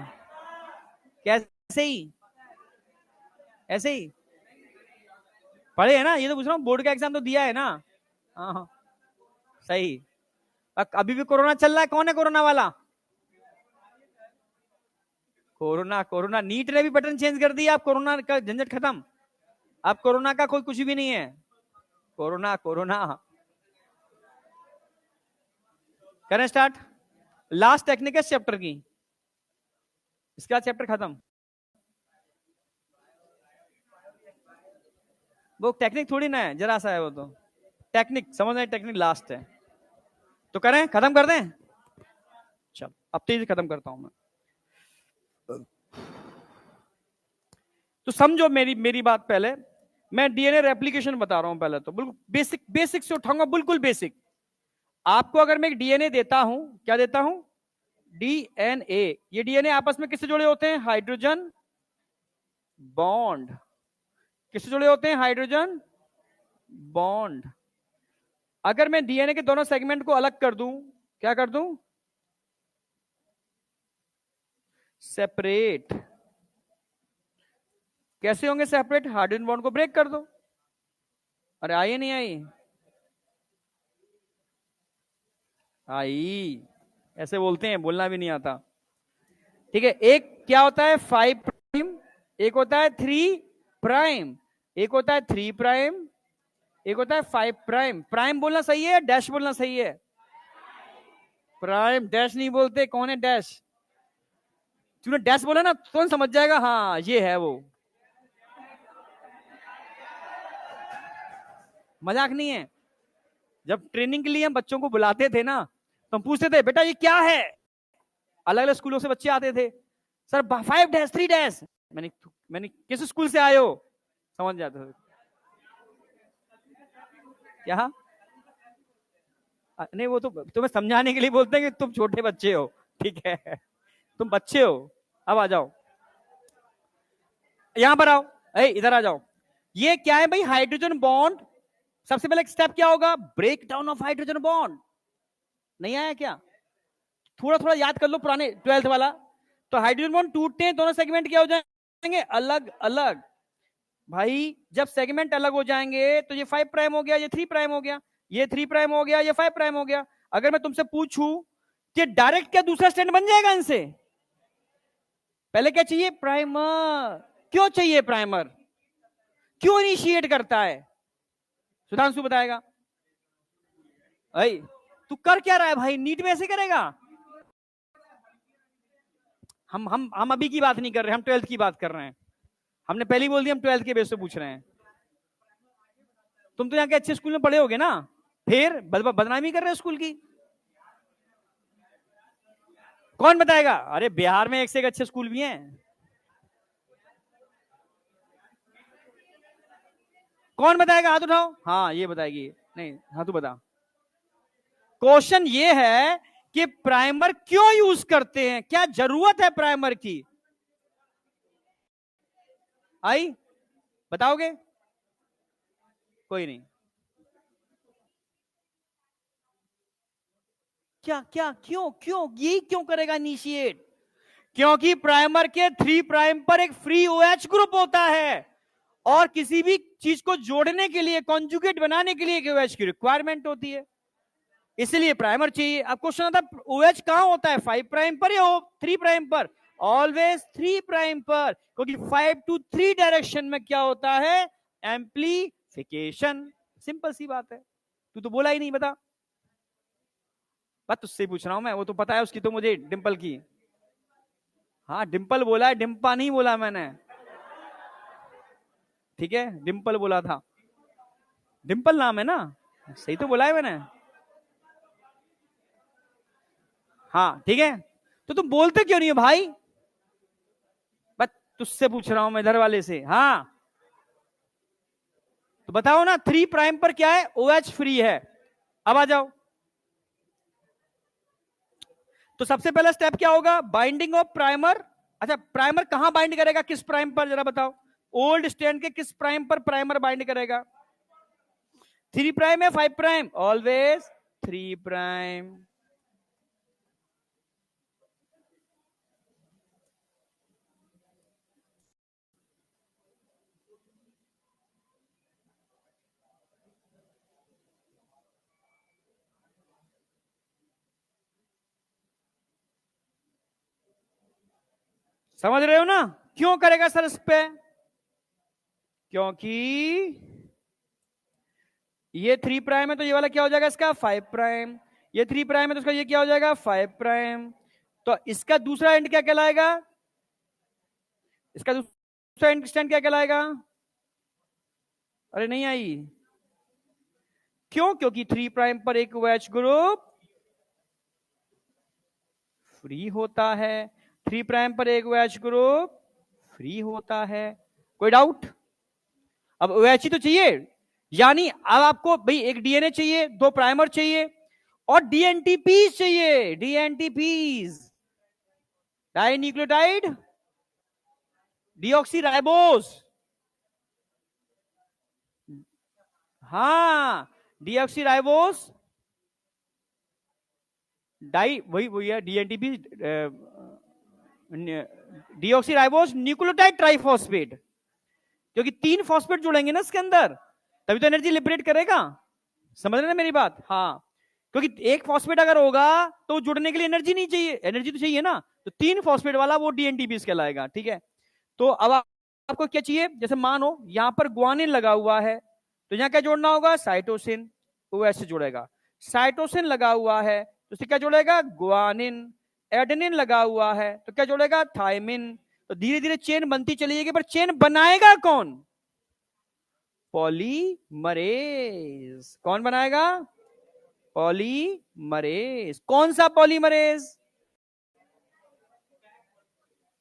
कैसे ही, ऐसे ही पढ़े है ना? ये तो पूछ रहा हूँ, बोर्ड का एग्जाम तो दिया है ना? हाँ हाँ, सही। अभी भी कोरोना चल रहा है, कौन है कोरोना वाला? कोरोना, कोरोना नीट ने भी बटन चेंज कर दिया, आप कोरोना का झंझट खत्म, अब कोरोना का कोई कुछ भी नहीं है। कोरोना, कोरोना करें स्टार्ट। लास्ट टेक्निक है चैप्टर की, इसका चैप्टर खत्म। वो टेक्निक थोड़ी ना है, जरा सा है वो तो टेक्निक, समझ रहे? टेक्निक लास्ट है, तो करें, खत्म कर दें। चल अब तेजी खत्म करता हूं मैं। तो समझो मेरी मेरी बात। पहले मैं डीएनए रेप्लिकेशन बता रहा हूं। पहले तो बिल्कुल बेसिक बेसिक से उठाऊंगा, बिल्कुल बेसिक। आपको अगर मैं एक डीएनए देता हूं, क्या देता हूं? डीएनए। ये डीएनए आपस में किससे जुड़े होते हैं? Hydrogen bond. किससे जुड़े होते हैं? Hydrogen bond. अगर मैं डीएनए के दोनों सेगमेंट को अलग कर दूं, क्या कर दूं? सेपरेट। कैसे होंगे सेपरेट? हाइड्रोजन बॉन्ड को ब्रेक कर दो। अरे आई नहीं आई? आई। ऐसे बोलते हैं, बोलना भी नहीं आता। ठीक है, एक क्या होता है 5', एक होता है 3', एक होता है 3', एक होता है 5'। प्राइम बोलना सही है, डैश बोलना सही है? प्राइम। डैश नहीं बोलते। कौन है डैश? तूने डैश बोला ना, कौन समझ जाएगा हाँ ये है वो। मजाक नहीं है। जब ट्रेनिंग के लिए हम बच्चों को बुलाते थे ना, तो हम पूछते थे बेटा ये क्या है। अलग अलग स्कूलों से बच्चे आते थे, सर 5', 3'। मैंने मैंने किस स्कूल से आए हो? समझ जाते थे क्या? नहीं, वो तो तुम्हें समझाने के लिए बोलते हैं कि तुम छोटे बच्चे हो। ठीक है, तुम बच्चे हो। अब आ जाओ, यहां पर आओ। इधर आ जाओ। ये क्या है भाई? Hydrogen bond. सबसे पहले स्टेप क्या होगा? Break down of hydrogen bond. नहीं आया क्या? थोड़ा थोड़ा याद कर लो पुराने 12th वाला। तो हाइड्रोजन बॉन्ड टूटते हैं, दोनों सेगमेंट क्या हो जाएंगे? अलग अलग। भाई जब सेगमेंट अलग हो जाएंगे तो ये 5' हो गया, ये 3' हो गया, ये 3' हो गया, ये 5' हो गया। अगर मैं तुमसे पूछूं कि डायरेक्ट क्या दूसरा स्टैंड बन जाएगा इनसे? पहले क्या चाहिए? प्राइमर। क्यों चाहिए प्राइमर? क्यों इनिशिएट करता है? सुधांशु बताएगा। भाई तू कर क्या रहा है भाई? नीट में ऐसे करेगा? हम अभी की बात नहीं कर रहे, हम 12th की बात कर रहे हैं। हमने पहले ही बोल दिया हम 12th के बेस पे पूछ रहे हैं। तुम तो यहाँ के अच्छे स्कूल में पढ़े होगे ना, फिर बदनामी कर रहे हो स्कूल की। कौन बताएगा? अरे बिहार में एक से एक अच्छे स्कूल भी हैं। कौन बताएगा? हाथ उठाओ। हाँ ये बताएगी। नहीं, हाँ तू बता। क्वेश्चन ये है कि प्राइमर क्यों यूज करते हैं, क्या जरूरत है प्राइमर की? आई बताओगे? कोई नहीं। क्या क्या क्यों क्यों ये क्यों करेगा इनिशिएट? क्योंकि प्राइमर के 3' पर एक फ्री OH ग्रुप होता है, और किसी भी चीज को जोड़ने के लिए, कॉन्जुगेट बनाने के लिए एक OH की रिक्वायरमेंट होती है, इसलिए प्राइमर चाहिए। अब क्वेश्चन आता है OH कहां होता है? 5' पर या 3' पर? ऑलवेज 3' पर, क्योंकि 5 to 3 डायरेक्शन में क्या होता है? एम्प्लीफिकेशन। सिंपल सी बात है। तू तो बोला ही नहीं, बता। बात तुझसे पूछ रहा हूं मैं, वो तो पता है उसकी तो मुझे, डिंपल की। हाँ डिंपल बोला है, डिंपा नहीं बोला मैंने। ठीक है, डिंपल बोला था। डिंपल नाम है ना? सही तो बोला है मैंने। हाँ ठीक है, तो तुम बोलते क्यों नहीं हो भाई? बस तुझसे पूछ रहा हूं मैं, इधर वाले से। हाँ तो बताओ ना, 3' पर क्या है? OH फ्री है। अब आ जाओ। तो सबसे पहला स्टेप क्या होगा? Binding of primer. अच्छा, प्राइमर कहां बाइंड करेगा? किस प्राइम पर जरा बताओ? ओल्ड स्टैंड के किस प्राइम पर प्राइमर बाइंड करेगा? 3' है 5'? ऑलवेज 3'। समझ रहे हो ना? क्यों करेगा सर इस पे? क्योंकि ये 3' है तो ये वाला क्या हो जाएगा इसका? 5'। ये 3' है तो इसका ये क्या हो जाएगा? 5'। तो इसका दूसरा एंड क्या कहलाएगा? इसका दूसरा एंड स्टैंड क्या कहलाएगा? अरे नहीं आई। क्यों? क्योंकि 3' पर एक OH ग्रुप फ्री होता है। 3' पर एक OH ग्रुप फ्री होता है। कोई डाउट? अब OH तो चाहिए, यानी अब आपको भाई एक डीएनए चाहिए, दो प्राइमर चाहिए और डीएनटीपीज चाहिए, डीएनटीपीज, डाई न्यूक्लियोटाइड डीऑक्सीराइबोस। हाँ, डीऑक्सीराइबोस डाई, वही वही है डीएनटीपी, डीऑक्सीराइबोस न्यूक्लियोटाइड ट्राइफॉस्फेट, क्योंकि 3 फॉस्फेट जुड़ेंगे ना इसके अंदर, तभी तो एनर्जी लिबरेट करेगा। समझ रहे ना मेरी बात? हाँ, क्योंकि एक फॉस्फेट अगर होगा तो जुड़ने के लिए एनर्जी नहीं चाहिए, एनर्जी तो चाहिए ना, तो 3 फॉस्फेट वाला वो डीएनटीपीज कहलाएगा। ठीक है, तो अब आपको क्या चाहिए? जैसे मानो यहां पर ग्वानिन लगा हुआ है, तो यहां क्या जोड़ना होगा? साइटोसिन, OH से जुड़ेगा। साइटोसिन लगा हुआ है तो उससे क्या जुड़ेगा? ग्वानिन। एडेनिन लगा हुआ है तो क्या जुड़ेगा? थायमिन। तो धीरे धीरे चेन बनती चली जाएगी, पर चेन बनाएगा कौन? पॉलीमरेज। कौन बनाएगा? पॉलीमरेज। कौन सा पॉलीमरेज?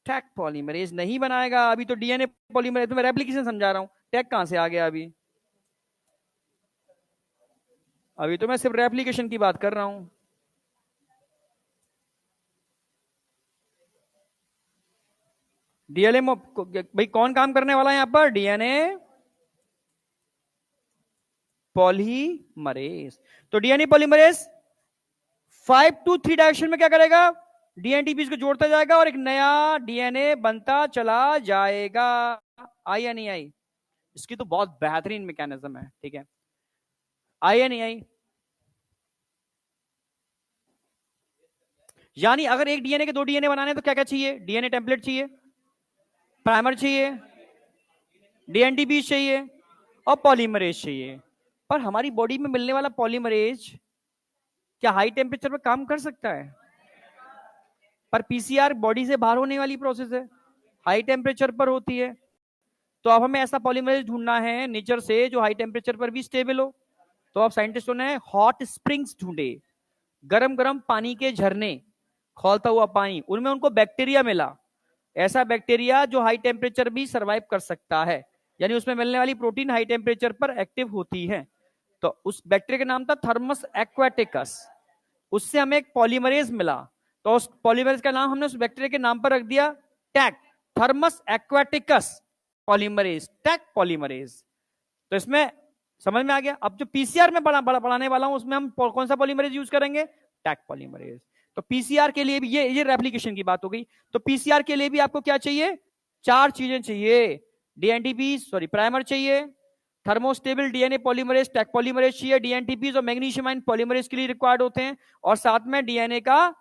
टैग पॉलीमरेज नहीं बनाएगा। अभी तो डीएनए पॉलीमरेज, तो मैं रेप्लिकेशन समझा रहा हूं, टैग कहां से आ गया? अभी तो मैं सिर्फ रेप्लिकेशन की बात कर रहा हूं। डीएनए भाई कौन काम करने वाला है यहां पर? DNA polymerase. तो डीएनए पॉलीमरेज 5 to 3 डायरेक्शन में क्या करेगा? डीएनटीपीज को जोड़ता जाएगा और एक नया डीएनए बनता चला जाएगा। आई या नहीं आई? इसकी तो बहुत बेहतरीन मैकेनिज्म है। ठीक है, आई या नहीं आई? यानी अगर एक डीएनए के 2 डीएनए बनाने तो क्या क्या चाहिए? डीएनए टेम्पलेट चाहिए, प्राइमर चाहिए, डीएनटीपीज चाहिए और पॉलीमरेज चाहिए। पर हमारी बॉडी में मिलने वाला पॉलीमरेज क्या हाई टेम्परेचर पर काम कर सकता है? पर पीसीआर बॉडी से बाहर होने वाली प्रोसेस है, हाई टेम्परेचर पर होती है। तो अब हमें ऐसा पॉलीमरेज ढूंढना है नेचर से जो हाई टेम्परेचर पर भी स्टेबल हो। तो अब साइंटिस्टों ने हॉट स्प्रिंग्स ढूंढे, गरम गरम पानी के झरने, खौलता हुआ पानी, उनमें उनको बैक्टीरिया मिला, ऐसा बैक्टीरिया जो हाई टेम्परेचर भी सर्वाइव कर सकता है, यानी उसमें मिलने वाली प्रोटीन हाई टेम्परेचर पर एक्टिव होती है। तो उस बैक्टीरिया का नाम था थर्मस एक्वाटिकस। उससे हमें एक पॉलीमरेज मिला, तो उस पॉलीमरेज का नाम हमने उस बैक्टीरिया के नाम पर रख दिया Taq, Thermus aquaticus polymerase, Taq polymerase. तो इसमें समझ में आ गया। अब जो पीसीआर में बढ़ाने वाला हूं उसमें हम कौन सा पॉलीमरेज यूज करेंगे? टैक पॉलीमरेज। तो पीसीआर के लिए भी ये रेप्लिकेशन की बात हो गई। तो पीसीआर के लिए भी आपको क्या चाहिए? 4 चीजें चाहिए। डीएनटीपी सॉरी प्राइमर चाहिए, thermostable DNA polymerase tag polymerase चाहिए, डीएनटीपी और मैग्नीशियम आयन पॉलीमरेज के लिए रिक्वायर्ड होते हैं, और साथ में डीएनए का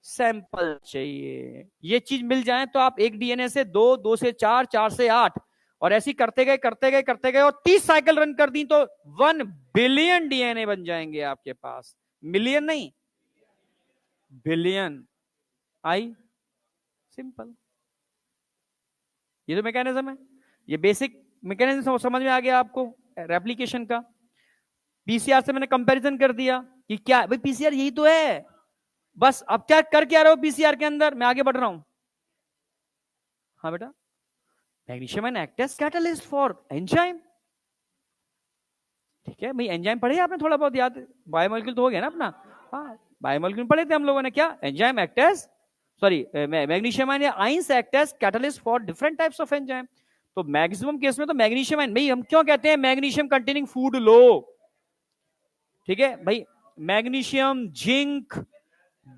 सैंपल चाहिए। ये चीज मिल जाए तो आप एक डीएनए से 2, 2 से 4, 4 से 8, और ऐसी करते गए करते गए करते गए और 30 साइकिल रन कर दी तो 1 बिलियन डीएनए बन जाएंगे आपके पास। मिलियन नहीं, बिलियन। आई? सिंपल। ये तो मैकेनिज्म है, ये बेसिक मैकेनिज्म समझ में आ गया आपको रेप्लिकेशन का। पीसीआर से मैंने कंपैरिजन कर दिया कि क्या भाई पीसीआर यही तो है, बस अब क्या कर क्या रहे हो पीसीआर के अंदर? मैं आगे बढ़ रहा हूं। हाँ बेटा, magnesium and act as catalyst for enzyme. ठीक है भाई, एंजाइम पढ़े आपने थोड़ा बहुत याद? बायोमोलिक्यूल तो हो गया ना अपना। हाँ, बायोमोलिक्यूल पढ़े थे हम लोगों ने। क्या enzyme act as sorry magnesium and ions act as catalyst for different types of enzyme. तो मैक्सिमम केस में तो मैग्नीशियम एंड, भाई हम क्यों कहते हैं मैग्नीशियम कंटेनिंग फूड लो? ठीक है भाई, magnesium, zinc,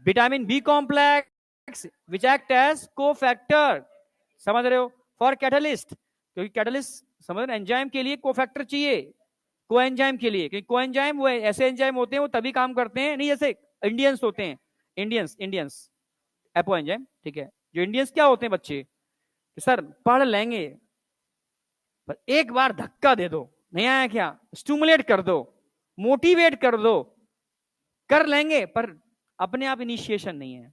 vitamin B complex which act as cofactor, समझ रहे हो, फॉर कैटलिस्ट। क्योंकि कैटलिस्ट समझ रहे, एंजाइम के लिए कोफैक्टर चाहिए, कोएंजाइम के लिए, क्योंकि कोएंजाइम वो ऐसे एंजाइम होते हैं वो तभी काम करते हैं, नहीं जैसे इंडियंस होते हैं, इंडियंस एपो एंजाइम। ठीक है, जो इंडियंस क्या होते हैं बच्चे कि सर पढ़ लेंगे पर एक बार धक्का दे दो, नहीं आया क्या, स्टिमुलेट कर दो, मोटिवेट कर दो, कर लेंगे, पर अपने आप इनिशिएशन नहीं है,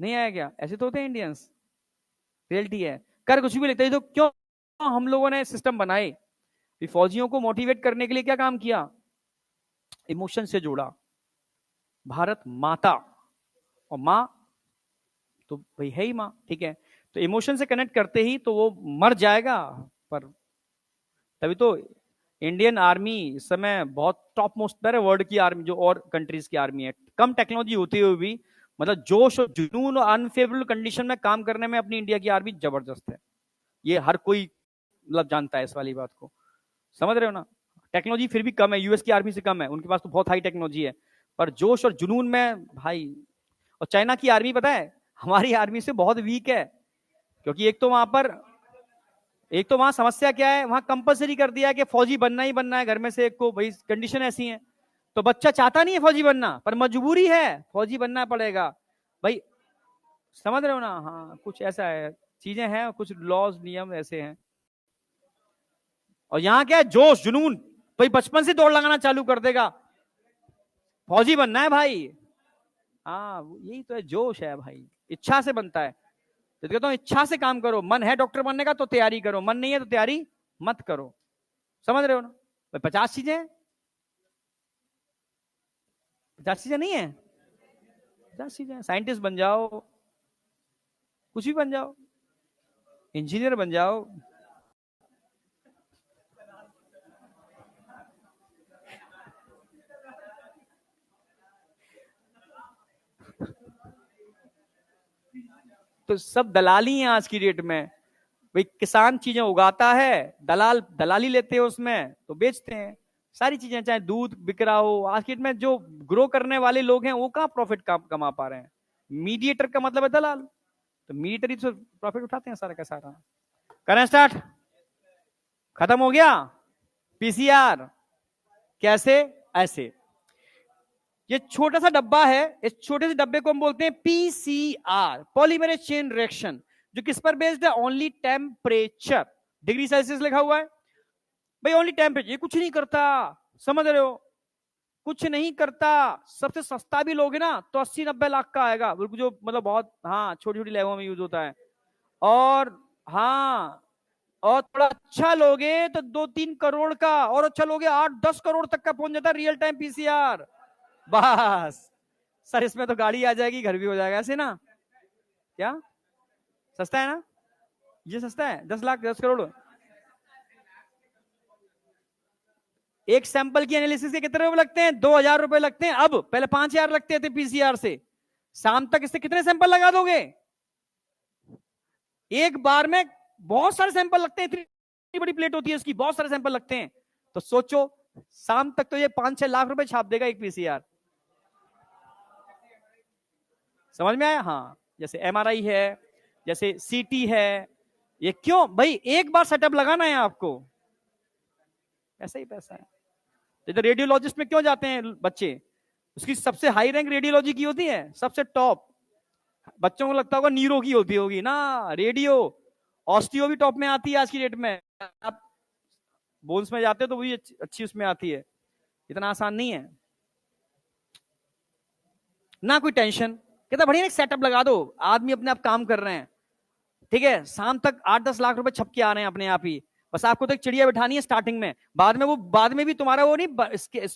नहीं आया क्या? ऐसे तो होते हैं इंडियंस, रियलिटी है। कर कुछ भी लेते हैं, तो क्यों हम लोगों ने सिस्टम बनाए? फौजियों को मोटिवेट करने के लिए क्या काम किया? इमोशन से जोड़ा। भारत माता, और माँ तो भाई है ही माँ। ठीक है, तो इमोशन से कनेक्ट करते ही तो वो मर जाएगा। पर तभी तो इंडियन आर्मी इस समय बहुत टॉप मोस्ट है वर्ल्ड की आर्मी, जो और कंट्रीज की आर्मी है। कम टेक्नोलॉजी होती हुई भी मतलब जोश और जुनून और अनफेवरेबल कंडीशन में काम करने में अपनी इंडिया की आर्मी जबरदस्त है। ये हर कोई मतलब जानता है इस वाली बात को, समझ रहे हो ना। टेक्नोलॉजी फिर भी कम है, यूएस की आर्मी से कम है, उनके पास तो बहुत हाई टेक्नोलॉजी है, पर जोश और जुनून में भाई। और चाइना की आर्मी पता है हमारी आर्मी से बहुत वीक है, क्योंकि एक तो वहां समस्या क्या है, वहां कंपलसरी कर दिया है कि फौजी बनना ही बनना है घर में से एक को, भाई कंडीशन ऐसी है। तो बच्चा चाहता नहीं है फौजी बनना, पर मजबूरी है, फौजी बनना पड़ेगा भाई, समझ रहे हो ना। हाँ कुछ ऐसा है, चीजें हैं, कुछ लॉज नियम ऐसे हैं। और यहाँ क्या है, जोश जुनून, भाई बचपन से दौड़ लगाना चालू कर देगा, फौजी बनना है भाई। हाँ यही तो है, जोश है भाई, इच्छा से बनता है। तो कहता हूँ इच्छा से काम करो, मन है डॉक्टर बनने का तो तैयारी करो, मन नहीं है तो तैयारी मत करो, समझ रहे हो ना। 50 चीजें, 50 चीजें नहीं है, 50 चीजें। साइंटिस्ट बन जाओ, कुछ भी बन जाओ, इंजीनियर बन जाओ, तो सब दलाली है आज की डेट में। भाई किसान चीजें उगाता है, दलाल दलाली लेते हैं उसमें तो बेचते हैं सारी चीजें, चाहे दूध बिक रहा हो। आज की डेट में जो ग्रो करने वाले लोग हैं वो कहाँ प्रॉफिट कमा पा रहे हैं, मीडिएटर का मतलब है दलाल, तो मीडिएटर ही तो प्रॉफिट उठाते हैं सारा का सारा। करें स्टार्ट, खत्म हो गया पीसीआर। कैसे, ऐसे ये छोटा सा डब्बा है, इस छोटे से डब्बे को हम बोलते हैं पीसीआर, पॉलीमरेज चेन रिएक्शन, जो किस पर बेस्ड है, ओनली टेम्परेचर, डिग्री सेल्सियस लिखा हुआ है भाई, ओनली टेम्परेचर, ये कुछ नहीं करता, समझ रहे हो, कुछ नहीं करता। सबसे सस्ता भी लोगे ना तो 80-90 लाख का आएगा, जो मतलब बहुत, हाँ छोटी छोटी लैबों में यूज होता है। और हाँ, और थोड़ा अच्छा लोगे तो 2-3 करोड़ का, और अच्छा लोगे 8-10 करोड़ तक का पहुंच जाता है रियल टाइम पीसीआर। बस सर इसमें तो गाड़ी आ जाएगी, घर भी हो जाएगा, ऐसे ना, क्या सस्ता है ना, ये सस्ता है, 10 लाख 10 करोड़। एक सैंपल की एनालिसिस के कितने रुपए लगते हैं, 2,000 रुपए लगते हैं अब, पहले 5,000 लगते थे पीसीआर से। शाम तक इससे कितने सैंपल लगा दोगे, एक बार में बहुत सारे सैंपल लगते हैं, इतनी बड़ी प्लेट होती है इसकी, बहुत सारे सैंपल लगते हैं। तो सोचो शाम तक तो ये 5-6 लाख रुपए छाप देगा एक पीसीआर, समझ में आया। हाँ जैसे एमआरआई है, जैसे सीटी है, ये क्यों भाई, एक बार सेटअप लगाना है आपको, ऐसा ही पैसा है। इधर रेडियोलॉजिस्ट में क्यों जाते हैं बच्चे, उसकी सबसे हाई रैंक रेडियोलॉजी की होती है, सबसे टॉप। बच्चों को लगता होगा नीरो की होती होगी ना, रेडियो, ऑस्टियो भी टॉप में आती है आज की डेट में। आप बोन्स में जाते हो तो वही अच्छी उसमें आती है, इतना आसान नहीं है ना, कोई टेंशन। कहता बढ़िया एक सेटअप लगा दो, आदमी अपने आप काम कर रहे हैं, ठीक है, शाम तक 8-10 लाख रुपए छप के आ रहे हैं अपने आप ही। बस आपको तो एक चिड़िया बिठानी है स्टार्टिंग में, बाद में भी तुम्हारा वो नहीं,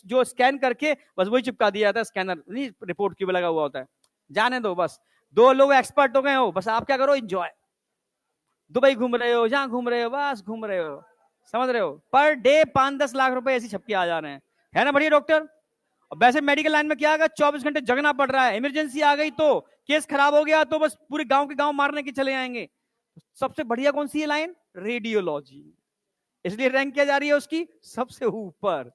जो स्कैन करके बस वही चिपका दिया जाता है, स्कैनर नहीं, रिपोर्ट क्यों लगा हुआ होता है, जाने दो बस। 2 लोग एक्सपर्ट हो गए हो, बस आप क्या करो, एंजॉय, दुबई घूम रहे हो, जहां घूम रहे हो, बस घूम रहे हो, समझ रहे हो। पर डे 5-10 लाख रुपए ऐसे छपके आ जा रहे हैं, है ना बढ़िया डॉक्टर। वैसे मेडिकल लाइन में क्या आएगा, 24 घंटे जगना पड़ रहा है, इमरजेंसी आ गई तो, केस खराब हो गया तो बस पूरे गांव के गांव मारने के चले आएंगे। सबसे बढ़िया कौन सी है लाइन, रेडियोलॉजी, इसलिए रैंक किया जा रही है उसकी सबसे ऊपर,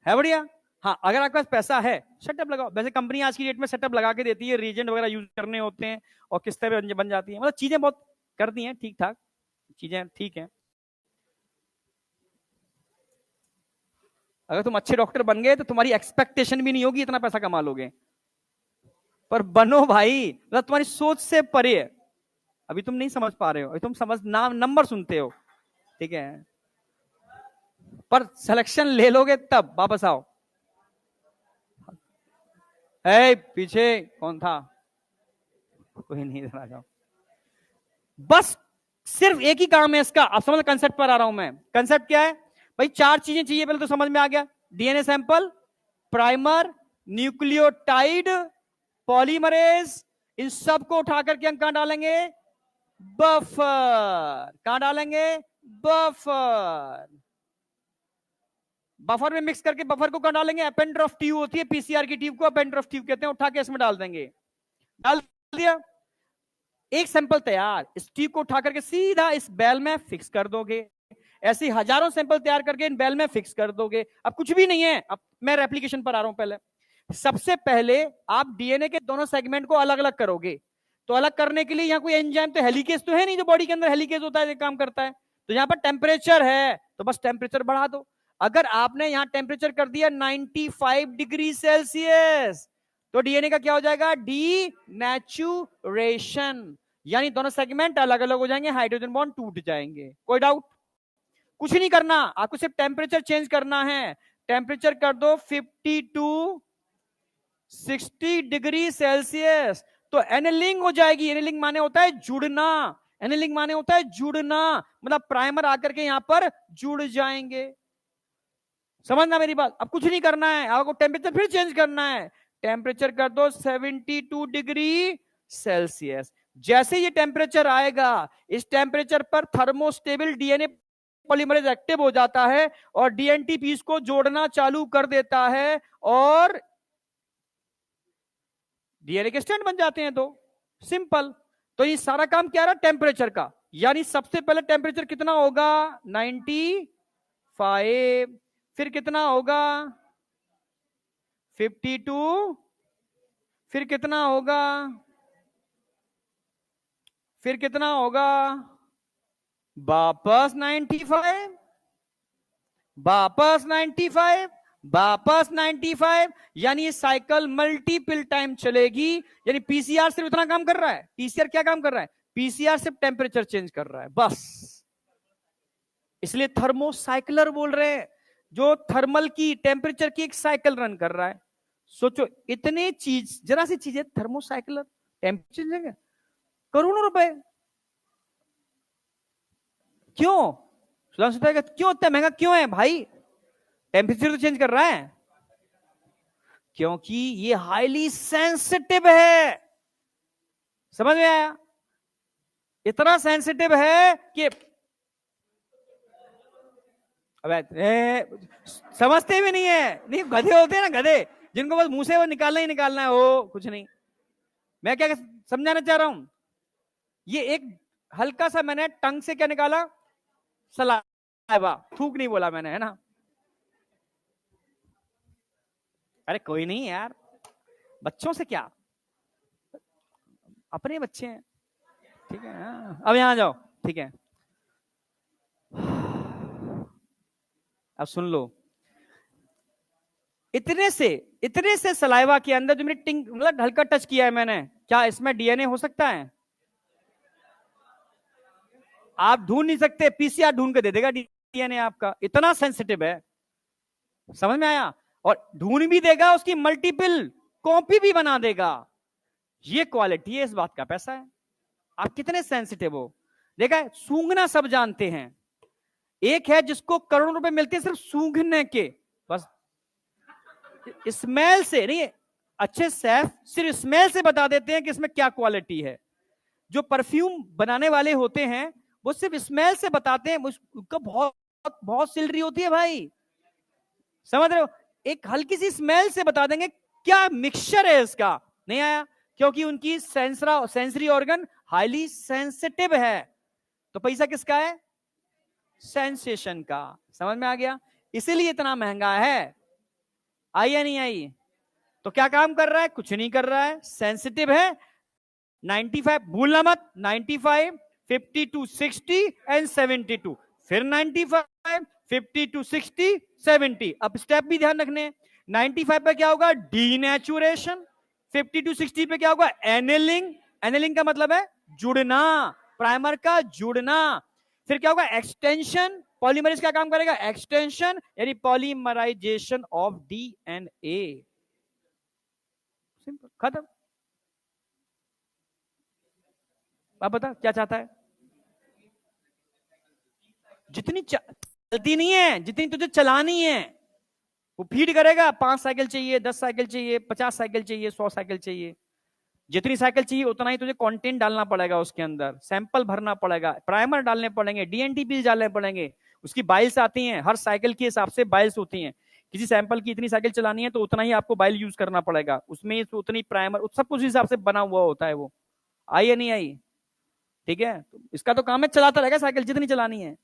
है बढ़िया। हाँ अगर आपके पास पैसा है सेटअप लगाओ, वैसे कंपनी आज की डेट में सेटअप लगा के देती है, रीजेंट वगैरह यूज करने होते हैं और किस्तें बन जाती हैं, मतलब चीजें बहुत करती हैं, ठीक ठाक चीजें ठीक है। अगर तुम अच्छे डॉक्टर बन गए तो तुम्हारी एक्सपेक्टेशन भी नहीं होगी इतना पैसा कमा लोगे, पर बनो भाई, मतलब तुम्हारी सोच से परे है। अभी तुम नहीं समझ पा रहे हो, अभी तुम समझ नाम नंबर सुनते हो, ठीक है, पर सिलेक्शन ले लोगे तब वापस आओ। पीछे कौन था, कोई नहीं, इधर आ जाओ। बस सिर्फ एक ही काम है इसका, अब समझ, कंसेप्ट पर आ रहा हूं मैं। कंसेप्ट क्या है भाई, 4 चीजें चाहिए, पहले तो समझ में आ गया, DNA sample, primer, nucleotide, polymerase, इन सब को उठा करके हम कहां डालेंगे, बफर। कहां डालेंगे? बफर। बफर में मिक्स करके बफर को कहां डालेंगे? अपेंड्रॉफ ट्यूब होती है पीसीआर की ट्यूब को अपेंड्रॉफ ट्यूब कहते हैं, उठा के इसमें डाल देंगे। डाल दिया, एक सैंपल तैयार। इस ट्यूब को उठा करके सीधा इस बैल में फिक्स कर दोगे। ऐसी हजारों सैंपल तैयार करके इन बैल में फिक्स कर दोगे। अब कुछ भी नहीं है, अब मैं रेप्लिकेशन पर आ रहा हूं। पहले सबसे पहले आप डीएनए के दोनों सेगमेंट को अलग अलग करोगे। तो अलग करने के लिए यहां कोई एंजाइम तो हेलिकेज तो है नहीं, जो बॉडी के अंदर हेलिकेज होता है, काम करता है। तो यहां पर टेम्परेचर है, तो बस टेम्परेचर बढ़ा दो। अगर आपने यहां टेम्परेचर कर दिया 95 डिग्री सेल्सियस, तो डीएनए का क्या हो जाएगा? डी नेचुरेशन, यानी दोनों सेगमेंट अलग अलग हो जाएंगे, हाइड्रोजन बॉन्ड टूट जाएंगे। कोई डाउट? कुछ नहीं करना, आपको सिर्फ टेम्परेचर चेंज करना है। टेम्परेचर कर दो 50 टू 60 डिग्री सेल्सियस, तो एनेलिंग हो जाएगी। एनेलिंग माने होता है जुड़ना, एनेलिंग माने होता है जुड़ना, मतलब प्राइमर आकर के यहां पर जुड़ जाएंगे। समझना मेरी बात? अब कुछ नहीं करना है, आपको टेम्परेचर फिर चेंज करना है। टेम्परेचर कर दो 72 डिग्री सेल्सियस। जैसे ये टेम्परेचर आएगा, इस टेम्परेचर पर थर्मोस्टेबल डीएनए पॉलीमरेज एक्टिव हो जाता है और डीएनटी पीस को जोड़ना चालू कर देता है और डीएनए के स्ट्रैंड बन जाते हैं दो। सिंपल। तो ये सारा काम क्या रहा? टेम्परेचर का। यानी सबसे पहले टेम्परेचर कितना होगा? 95। फिर कितना होगा? 52। फिर कितना होगा? फिर कितना होगा? वापस 95, वापस 95, वापस 95। यानी ये साइकिल मल्टीपल टाइम चलेगी। यानी पीसीआर सिर्फ इतना काम कर रहा है। पीसीआर क्या काम कर रहा है? पीसीआर सिर्फ टेम्परेचर चेंज कर रहा है, बस। इसलिए थर्मोसाइक्लर बोल रहे हैं, जो थर्मल की टेम्परेचर की एक साइकिल रन कर रहा है। सोचो, इतने चीज, जरा सी चीज है थर्मोसाइक्लर, टेम्परेचर करोड़ों रुपए। क्यों? क्यों इतना महंगा क्यों है भाई? टेम्परेचर तो चेंज कर रहा है। क्योंकि ये हाईली सेंसिटिव है। समझ में आया? इतना सेंसिटिव है कि समझते भी नहीं है। नहीं, गधे होते हैं ना, गधे, जिनको बस मुंह से वो निकालना ही निकालना है, वो कुछ नहीं। मैं क्या समझाना चाह रहा हूं, ये एक हल्का सा मैंने टंग से क्या निकाला? सलाइवा। थूक नहीं बोला मैंने, है ना? अरे कोई नहीं यार, बच्चों से क्या, अपने बच्चे हैं, ठीक है। अब यहां जाओ, ठीक है। अब सुन लो, इतने से सलाइवा के अंदर जो मैंने टिंग मतलब हल्का टच किया है मैंने, क्या इसमें डीएनए हो सकता है? आप ढूंढ नहीं सकते, पीसीआर ढूंढ के दे देगा डीएनए आपका, इतना सेंसिटिव है। समझ में आया? और ढूंढ भी देगा, उसकी मल्टीपल कॉपी भी बना देगा। ये क्वालिटी है, इस बात का पैसा है। आप कितने सेंसिटिव हो। देखा है, सूंघना सब जानते हैं। एक है जिसको करोड़ों रुपए मिलते हैं सिर्फ सूंघने के, बस स्मेल से नहीं। अच्छे शेफ सिर्फ स्मेल से बता देते हैं कि इसमें क्या क्वालिटी है। जो परफ्यूम बनाने वाले होते हैं वो सिर्फ स्मेल से बताते हैं, उसका बहुत बहुत सैलरी होती है भाई। समझ रहे हो? एक हल्की सी स्मेल से बता देंगे क्या मिक्सचर है इसका। नहीं आया? क्योंकि उनकी सेंसरी ऑर्गन हाईली सेंसिटिव है। तो पैसा किसका है? सेंसेशन का। समझ में आ गया? इसीलिए इतना महंगा है। आई या नहीं आई? तो क्या काम कर रहा है? कुछ नहीं कर रहा है, सेंसिटिव है। 95 भूलना मत, 95, 52, 60 एंड 72, फिर 95, 52, 60, 70। अब स्टेप भी ध्यान रखने। 95 पे क्या होगा? डीनेचुरेशन। 52, 60 पे क्या होगा? एनेलिंग। एनेलिंग का मतलब है जुड़ना, प्राइमर का जुड़ना। फिर क्या होगा? एक्सटेंशन। पॉलीमरेज क्या काम करेगा? एक्सटेंशन, यानी पॉलीमराइजेशन ऑफ डीएनए। सिंपल, खत्म। आप बता क्या चाहता है? जितनी चलती नहीं है, जितनी तुझे चलानी है। वो फीड करेगा, 5 साइकिल चाहिए, 10 साइकिल चाहिए, 50 साइकिल चाहिए, 100 साइकिल चाहिए। जितनी साइकिल चाहिए उतना ही तुझे कंटेंट डालना पड़ेगा, उसके अंदर सैंपल भरना पड़ेगा, प्राइमर डालने पड़ेंगे, डीएनटीपी डालने पड़ेंगे, उसकी बाइल्स आती हैं, हर साइकिल के हिसाब से बाइल्स होती हैं। किसी सैंपल की इतनी साइकिल चलानी है तो उतना ही आपको बाइल यूज करना पड़ेगा, उसमें उतनी प्राइमर, सब कुछ हिसाब से बना हुआ होता है वो। आई या नहीं आई? ठीक है, तो इसका तो काम है चलाता रहेगा साइकिल जितनी चलानी है।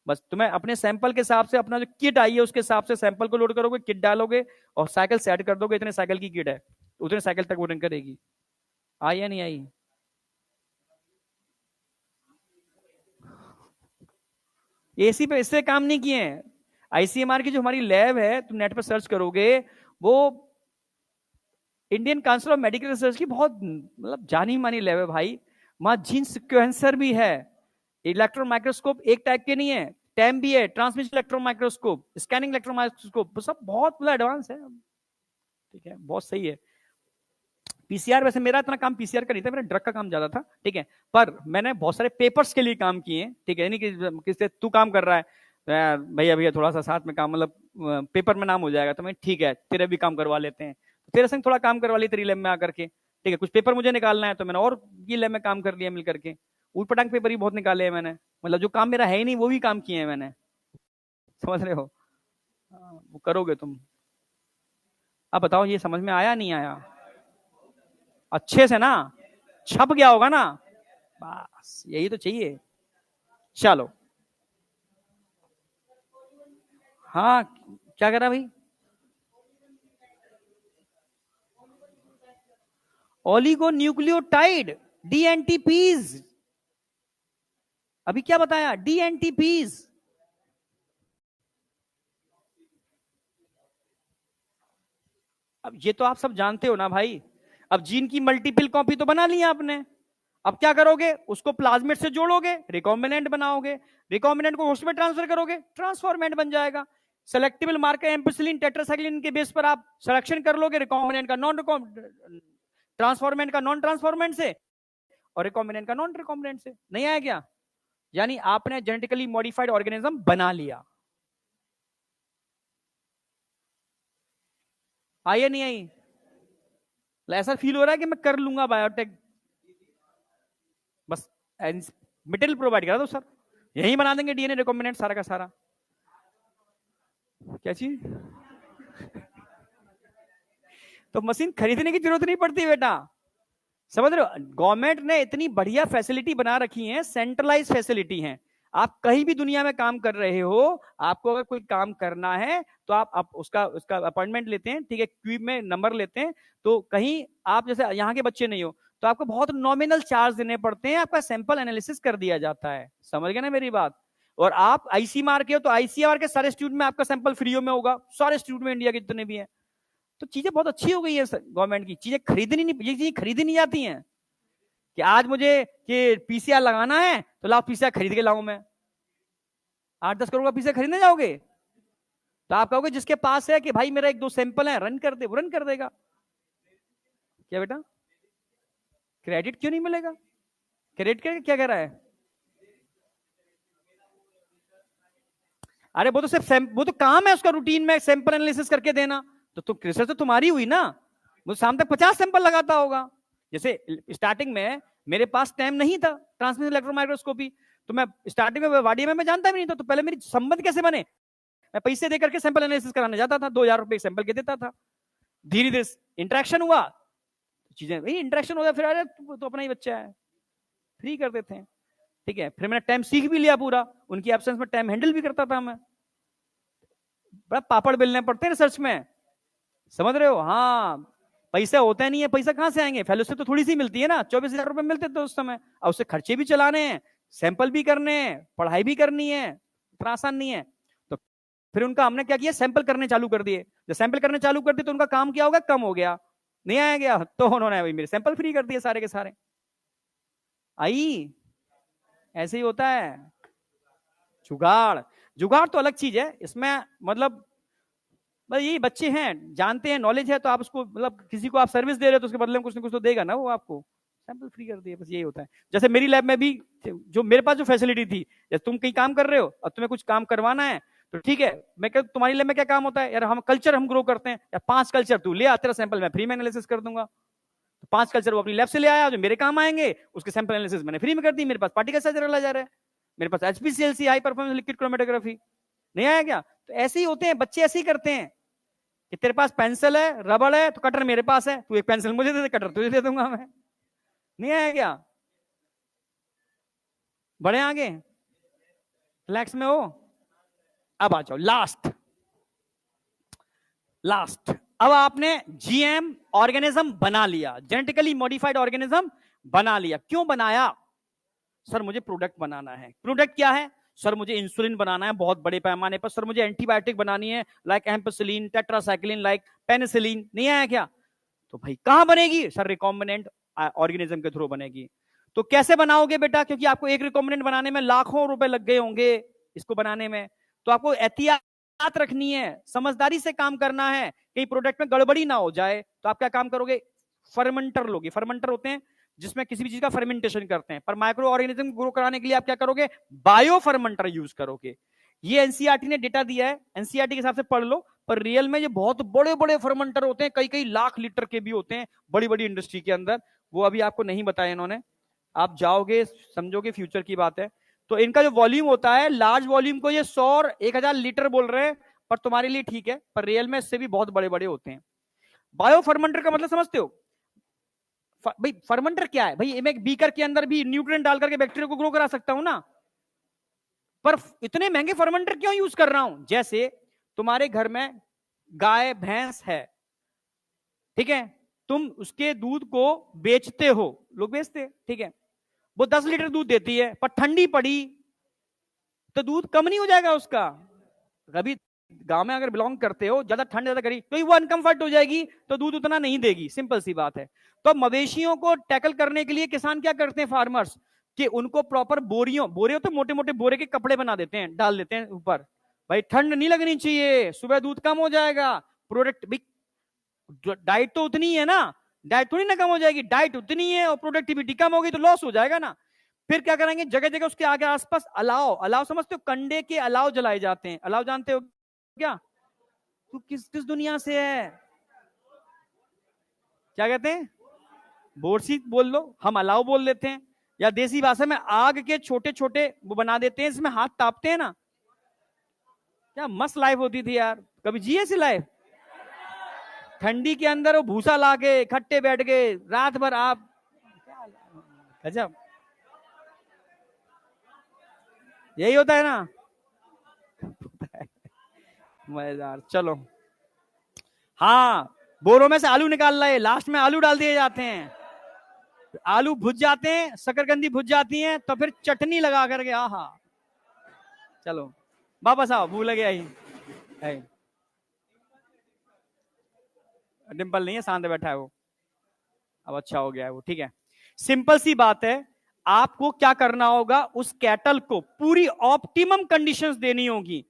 बस तुम्हें अपने सैंपल के हिसाब से, अपना जो किट आई है उसके हिसाब से सैंपल को लोड करोगे, किट डालोगे और साइकिल सेट कर दोगे, इतने साइकिल की किट है, उतने साइकिल तक वो रन करेगी। आई या नहीं आई? एसी पे इससे काम नहीं किए हैं। आईसीएमआर की जो हमारी लैब है, तुम नेट पर सर्च करोगे, वो Indian council of medical research की बहुत मतलब जानी मानी लैब है भाई। वहां जीन सिक्वेंसर भी है, इलेक्ट्रॉन माइक्रोस्कोप एक टाइप के नहीं है, टैम भी है, transmission electron microscope, scanning electron microscope, सब बहुत मतलब एडवांस है। ठीक है, बहुत सही है। पीसीआर, वैसे मेरा इतना काम पीसीआर का नहीं था, मेरा ड्रग का काम ज्यादा था, ठीक है, पर मैंने बहुत सारे पेपर्स के लिए काम किए, ठीक है, नहीं कि किससे तू काम कर रहा है भैया भैया थोड़ा सा साथ में काम, मतलब पेपर में नाम हो जाएगा, तो मैं ठीक है तेरे भी काम करवा लेते हैं, तो तेरे संग थोड़ा काम करवा ली तेरी लैब में आकर के, ठीक है, कुछ पेपर मुझे निकालना है तो मैंने और ये लैब में काम कर लिया मिल करके, ऊट पटांग पेपर ही बहुत निकाले हैं मैंने, मतलब जो काम मेरा है ही नहीं वो भी काम किए हैं मैंने, समझ रहे हो? वो करोगे तुम। अब बताओ ये समझ में आया नहीं आया? अच्छे से ना छप गया होगा ना, बस यही तो चाहिए। चलो, हाँ क्या कह रहा भाई? ओलिगो न्यूक्लियोटाइड, डीएनटीपीज, अभी क्या बताया? डीएनटीपीज। अब ये तो आप सब जानते हो ना भाई, अब जीन की मल्टीपल कॉपी तो बना ली आपने, अब क्या करोगे? उसको प्लाज्मिड से जोड़ोगे, रिकॉम्बिनेंट बनाओगे, रिकॉम्बिनेंट को होस्ट में ट्रांसफर करोगे, ट्रांसफॉर्मेंट बन जाएगा। सेलेक्टेबल मार्कर एम्पिसिलिन टेट्रासाइक्लिन के बेस पर आप सिलेक्शन कर लोगे, रिकॉम्बिनेंट का नॉन ट्रांसफॉर्मेंट का नॉन ट्रांसफॉर्मेंट से, और रिकॉम्बिनेंट का नॉन रिकॉम्बिनेंट से। नहीं आया क्या? यानी आपने जेनेटिकली मॉडिफाइड ऑर्गेनिज्म बना लिया। आई या नहीं आई? ऐसा फील हो रहा है कि मैं कर लूंगा बायोटेक, बस मटेरियल प्रोवाइड करा दो सर, यही बना देंगे डीएनए रिकॉम्बिनेंट सारा का सारा। क्या चीज? तो मशीन खरीदने की जरूरत नहीं पड़ती बेटा, समझ रहे हो? गवर्नमेंट ने इतनी बढ़िया फैसिलिटी बना रखी है, सेंट्रलाइज फैसिलिटी है। आप कहीं भी दुनिया में काम कर रहे हो, आपको अगर कोई काम करना है तो आप उसका उसका अपॉइंटमेंट लेते हैं, ठीक है, क्यू में नंबर लेते हैं, तो कहीं आप जैसे यहाँ के बच्चे नहीं हो तो आपको बहुत नॉमिनल चार्ज देने पड़ते हैं, आपका सैंपल एनालिसिस कर दिया जाता है। समझ गए ना मेरी बात? और आप आईसीएमआर के हो तो आईसीएमआर के सारे इंस्टीट्यूट में आपका सैंपल फ्री में होगा, सारे इंस्टीट्यूट में इंडिया के जितने भी हैं। तो चीजें बहुत अच्छी हो गई है गवर्नमेंट की, चीजें खरीदनी नहीं, ये चीजें खरीदी नहीं जाती हैं कि आज मुझे कि पीसीआर लगाना है तो लाओ पीसीआर खरीद के लाऊं मैं। 8-10 करोड़ का पीसीआर खरीदने जाओगे तो आप कहोगे जिसके पास है कि भाई मेरा 1-2 सैंपल है रन कर दे, वो रन कर देगा। क्या बेटा? क्रेडिट क्यों नहीं मिलेगा? क्रेडिट क्या कह रहा है? अरे वो तो सिर्फ वो तो काम है उसका, रूटीन में सैंपल एनालिसिस करके देना, तो रिसर्च तो तुम्हारी हुई ना। वो शाम तक 50 सैंपल लगाता होगा। जैसे स्टार्टिंग में मेरे पास टाइम नहीं था ट्रांसमिशन इलेक्ट्रॉन माइक्रोस्कोपी, तो मैं स्टार्टिंग में वाडिया में मैं जानता भी नहीं था, तो पहले मेरी संबंध कैसे बने? मैं पैसे देकर के सैंपल एनालिसिस कराने जाता था, 2,000 रुपए सैंपल के देता था। धीरे धीरे इंटरेक्शन हुआ, चीजें भाई इंटरेक्शन हो गया, फिर अरे तो अपना ही बच्चा है, फ्री कर देते हैं, ठीक है। फिर मैंने टाइम सीख भी लिया पूरा, उनकी एब्सेंस में टाइम हैंडल भी करता था मैं। बड़ा पापड़ बेलने पड़ते हैं रिसर्च में, समझ रहे हो? हाँ, पैसा होता नहीं है, पैसा कहां से आएंगे? फेलोशिप तो थोड़ी सी मिलती है ना, 24,000 रुपए मिलते थे उस समय, और उससे खर्चे भी चलाने हैं, सैंपल भी करने हैं, पढ़ाई भी करनी है, इतना आसान नहीं है। तो फिर उनका हमने क्या किया, सैंपल करने चालू कर दिए। जब सैंपल करने चालू कर दिए तो उनका काम क्या होगा, कम हो गया, नहीं आया गया, तो उन्होंने भाई मेरे सैंपल फ्री कर दिए सारे के सारे। आई, ऐसे ही होता है। जुगाड़, जुगाड़ तो अलग चीज है, इसमें मतलब बस यही बच्चे हैं, जानते हैं, नॉलेज है, तो आप उसको मतलब किसी को आप सर्विस दे रहे हो तो उसके बदले में कुछ ना कुछ तो देगा ना वो आपको, सैंपल फ्री कर दिए, बस यही होता है। जैसे मेरी लैब में भी जो मेरे पास जो फैसिलिटी थी, जैसे तुम कहीं काम कर रहे हो और तुम्हें कुछ काम करवाना है तो ठीक है, मैं क्या तुम्हारी लैब में क्या काम होता है यार, हम कल्चर हम ग्रो करते हैं, या 5 कल्चर तू ले आ, तेरा सैंपल मैं फ्री में एनालिसिस कर दूंगा। 5 कल्चर वो अपनी लैब से ले आया जो मेरे काम आएंगे, उसके सैंपल एनालिसिस मैंने फ्री में कर दी, मेरे पास पार्टिकल साइज जा रहा है, मेरे पास HPCLC high performance liquid chromatography नहीं आया क्या? तो ऐसे ही होते हैं बच्चे, ऐसे ही करते हैं कि तेरे पास पेंसिल है, रबड़ है, तो कटर मेरे पास है, तू एक पेंसिल मुझे दे दे, कटर तुझे दे दूंगा मैं। नहीं आया क्या? बड़े आगे रिलैक्स में हो। अब आ जाओ लास्ट। अब आपने जीएम ऑर्गेनिज्म बना लिया, जेनेटिकली मॉडिफाइड ऑर्गेनिज्म बना लिया। क्यों बनाया? सर मुझे प्रोडक्ट बनाना है। प्रोडक्ट क्या है? सर मुझे इंसुलिन बनाना है बहुत बड़े पैमाने पर। सर मुझे एंटीबायोटिक बनानी है, like ampicillin, tetracycline, like penicillin. नहीं आया क्या? तो भाई कहां बनेगी? सर रिकॉम्बिनेंट ऑर्गेनिज्म के थ्रू बनेगी। तो कैसे बनाओगे बेटा? क्योंकि आपको एक रिकॉम्बिनेंट बनाने में लाखों रुपए लग गए होंगे इसको बनाने में, तो आपको एहतियात रखनी है, समझदारी से काम करना है, कहीं प्रोडक्ट में गड़बड़ी ना हो जाए। तो आप क्या काम करोगे? फर्मेंटर लोगे। फर्मेंटर होते हैं जिसमें किसी भी चीज का फर्मेंटेशन करते हैं, पर माइक्रो ऑर्गेनिज्म ग्रो कराने के लिए आप क्या करोगे? बायो फर्मेंटर यूज करोगे। ये एनसीईआरटी ने डेटा दिया है, एनसीईआरटी के हिसाब से पढ़ लो, पर रियल में ये बहुत बड़े बड़े फर्मेंटर होते हैं, कई कई लाख लीटर के भी होते हैं बड़ी बड़ी इंडस्ट्री के अंदर। वो अभी आपको नहीं बताया इन्होंने, आप जाओगे समझोगे, फ्यूचर की बात है। तो इनका जो वॉल्यूम होता है, लार्ज वॉल्यूम को ये 100 और 1000 लीटर बोल रहे हैं, पर तुम्हारे लिए ठीक है, पर रियल में इससे भी बहुत बड़े बड़े होते हैं। बायो फर्मेंटर का मतलब समझते हो? भाई फर्मेंटर क्या है? भाई मैं एक बीकर के अंदर भी न्यूट्रिएंट डाल करके बैक्टीरिया को ग्रो करा सकता हूं ना, पर इतने महंगे फर्मेंटर क्यों यूज कर रहा हूं? जैसे तुम्हारे घर में गाय भैंस है, ठीक है, तुम उसके दूध को बेचते हो, लोग बेचते हैं, ठीक है, वो 10 लीटर दूध देती है, पर ठंडी पड़ी तो दूध कम नहीं हो जाएगा उसका? कभी गांव में अगर बिलोंग करते हो, ज्यादा ठंड ज्यादा करी तो वो अनकंफर्ट हो जाएगी, तो दूध उतना नहीं देगी, सिंपल सी बात है। तो मवेशियों को टैकल करने के लिए किसान क्या करते हैं, फार्मर्स, कि उनको प्रॉपर बोरियों तो मोटे मोटे बोरे के कपड़े बना देते हैं, डाल देते हैं ऊपर, भाई ठंड नहीं लगनी चाहिए, सुबह दूध कम हो जाएगा। प्रोडक्ट डाइट तो उतनी है ना, डाइट थोड़ी ना कम हो जाएगी, डाइट उतनी है और प्रोडक्टिविटी कम होगी तो लॉस हो जाएगा ना। फिर क्या करेंगे, जगह जगह उसके आगे आसपास अलाव समझते हो, कंडे के अलाव जलाए जाते हैं। अलाव जानते हो क्या? तू किस किस दुनिया से है? क्या कहते हैं? बोरसी बोल लो, हम अलाव बोल लेते हैं, या देसी भाषा में आग के छोटे छोटे वो बना देते हैं, इसमें हाथ तापते हैं ना। क्या मस्त लाइफ होती थी यार, कभी जी ऐसी लाइफ? ठंडी के अंदर वो भूसा लाके इकट्ठे बैठ गए रात भर आप, गजब। यही होता है ना। मजेदार। चलो, हाँ, बोरों में से आलू निकाल रहे, लास्ट में आलू डाल दिए जाते हैं, आलू भुज जाते हैं, शकरकंदी भुज जाती हैं, तो फिर चटनी लगा करके, आहा। चलो वापस आओ, भूल गया ही। डिंपल नहीं है, शांत बैठा है वो, अब अच्छा हो गया है वो, ठीक है। सिंपल सी बात है, आपको क्या करना होगा, उस कैटल को पूरी ऑप्टिमम कंडीशंस देनी होगी,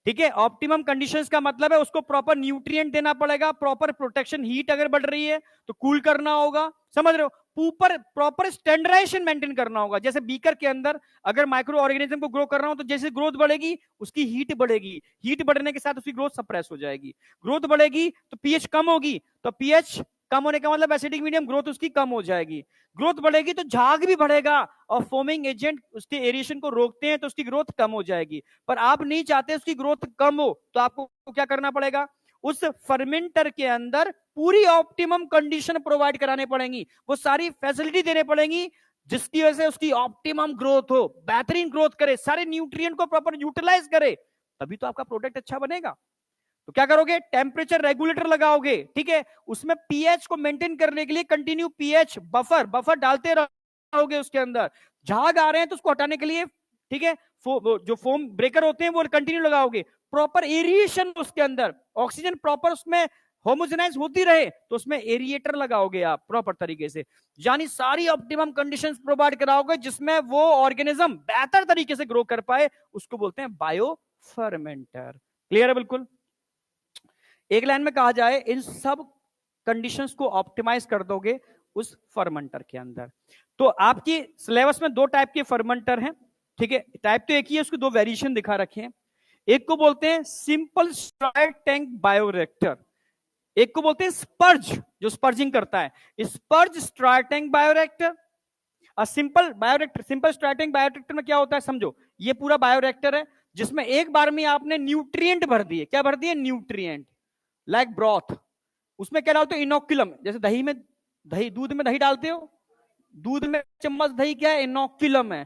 ठीक है। ऑप्टिमम कंडीशंस का मतलब है उसको प्रॉपर न्यूट्रिएंट देना पड़ेगा, प्रॉपर प्रोटेक्शन, हीट अगर बढ़ रही है तो कूल करना होगा, समझ रहे हो, प्रॉपर स्टैंडर्डाइजेशन मेंटेन करना होगा। जैसे बीकर के अंदर अगर माइक्रो ऑर्गेनिज्म को ग्रो कर रहा हूं, तो जैसे ग्रोथ बढ़ेगी उसकी हीट बढ़ेगी, हीट बढ़ने के साथ उसकी ग्रोथ सप्रेस हो जाएगी, ग्रोथ बढ़ेगी तो पीएच कम होगी, तो पीएच कम होने का मतलब एसिडिक मीडियम ग्रोथ उसकी कम हो जाएगी, ग्रोथ बढ़ेगी तो झाग भी बढ़ेगा, और फोमिंग एजेंट उसके एरिएशन को रोकते हैं तो उसकी ग्रोथ कम हो जाएगी। पर आप नहीं चाहते उसकी ग्रोथ कम हो, तो आपको क्या करना पड़ेगा, उस फर्मेंटर के अंदर पूरी ऑप्टिमम कंडीशन प्रोवाइड कराने पड़ेंगी, वो सारी फैसिलिटी देने पड़ेंगी जिसकी वजह से उसकी ऑप्टिमम ग्रोथ हो, बेहतरीन ग्रोथ करे, सारे न्यूट्रिएंट को प्रॉपर यूटिलाइज करे, तभी तो आपका प्रोडक्ट अच्छा बनेगा। तो क्या करोगे, टेम्परेचर रेगुलेटर लगाओगे, ठीक है, उसमें पीएच को मेंटेन करने के लिए कंटिन्यू पीएच बफर डालते रहोगे उसके अंदर, झाग आ रहे हैं तो उसको हटाने के लिए, ठीक है, जो फोम ब्रेकर होते हैं वो कंटिन्यू लगाओगे, प्रॉपर एरिएशन उसके अंदर, ऑक्सीजन प्रॉपर उसमें होमोजेनाइज होती रहे, तो उसमें एरिएटर लगाओगे आप प्रॉपर तरीके से, यानी सारी ऑप्टिमम कंडीशंस प्रोवाइड कराओगे जिसमें वो ऑर्गेनिज्म बेहतर तरीके से ग्रो कर पाए, उसको बोलते हैं बायो फर्मेंटर। क्लियर है बिल्कुल? एक लाइन में कहा जाए, इन सब कंडीशंस को ऑप्टिमाइज कर दोगे उस फर्मेंटर के अंदर। तो आपकी सिलेबस में 2 टाइप के फर्मेंटर हैं, ठीक है, टाइप तो एक ही है, उसके 2 वेरिएशन दिखा रखे हैं। एक को बोलते हैं सिंपल स्ट्राइड टैंक बायोरिएक्टर, एक को बोलते हैं स्पर्ज, जो स्पर्जिंग करता है, sparge stirred tank bioreactor. Simple bioreactor, simple stirred tank bioreactor में क्या होता है समझो, ये पूरा बायोरिएक्टर है जिसमें एक बार में आपने न्यूट्रिएंट भर दिए। क्या भर दिए? Nutrient, like broth. उसमें क्या डालते हो? इनोक्युलम। जैसे दही में, दही, दूध में दही डालते हो, दूध में चम्मच दही क्या है? इनोक्युलम है।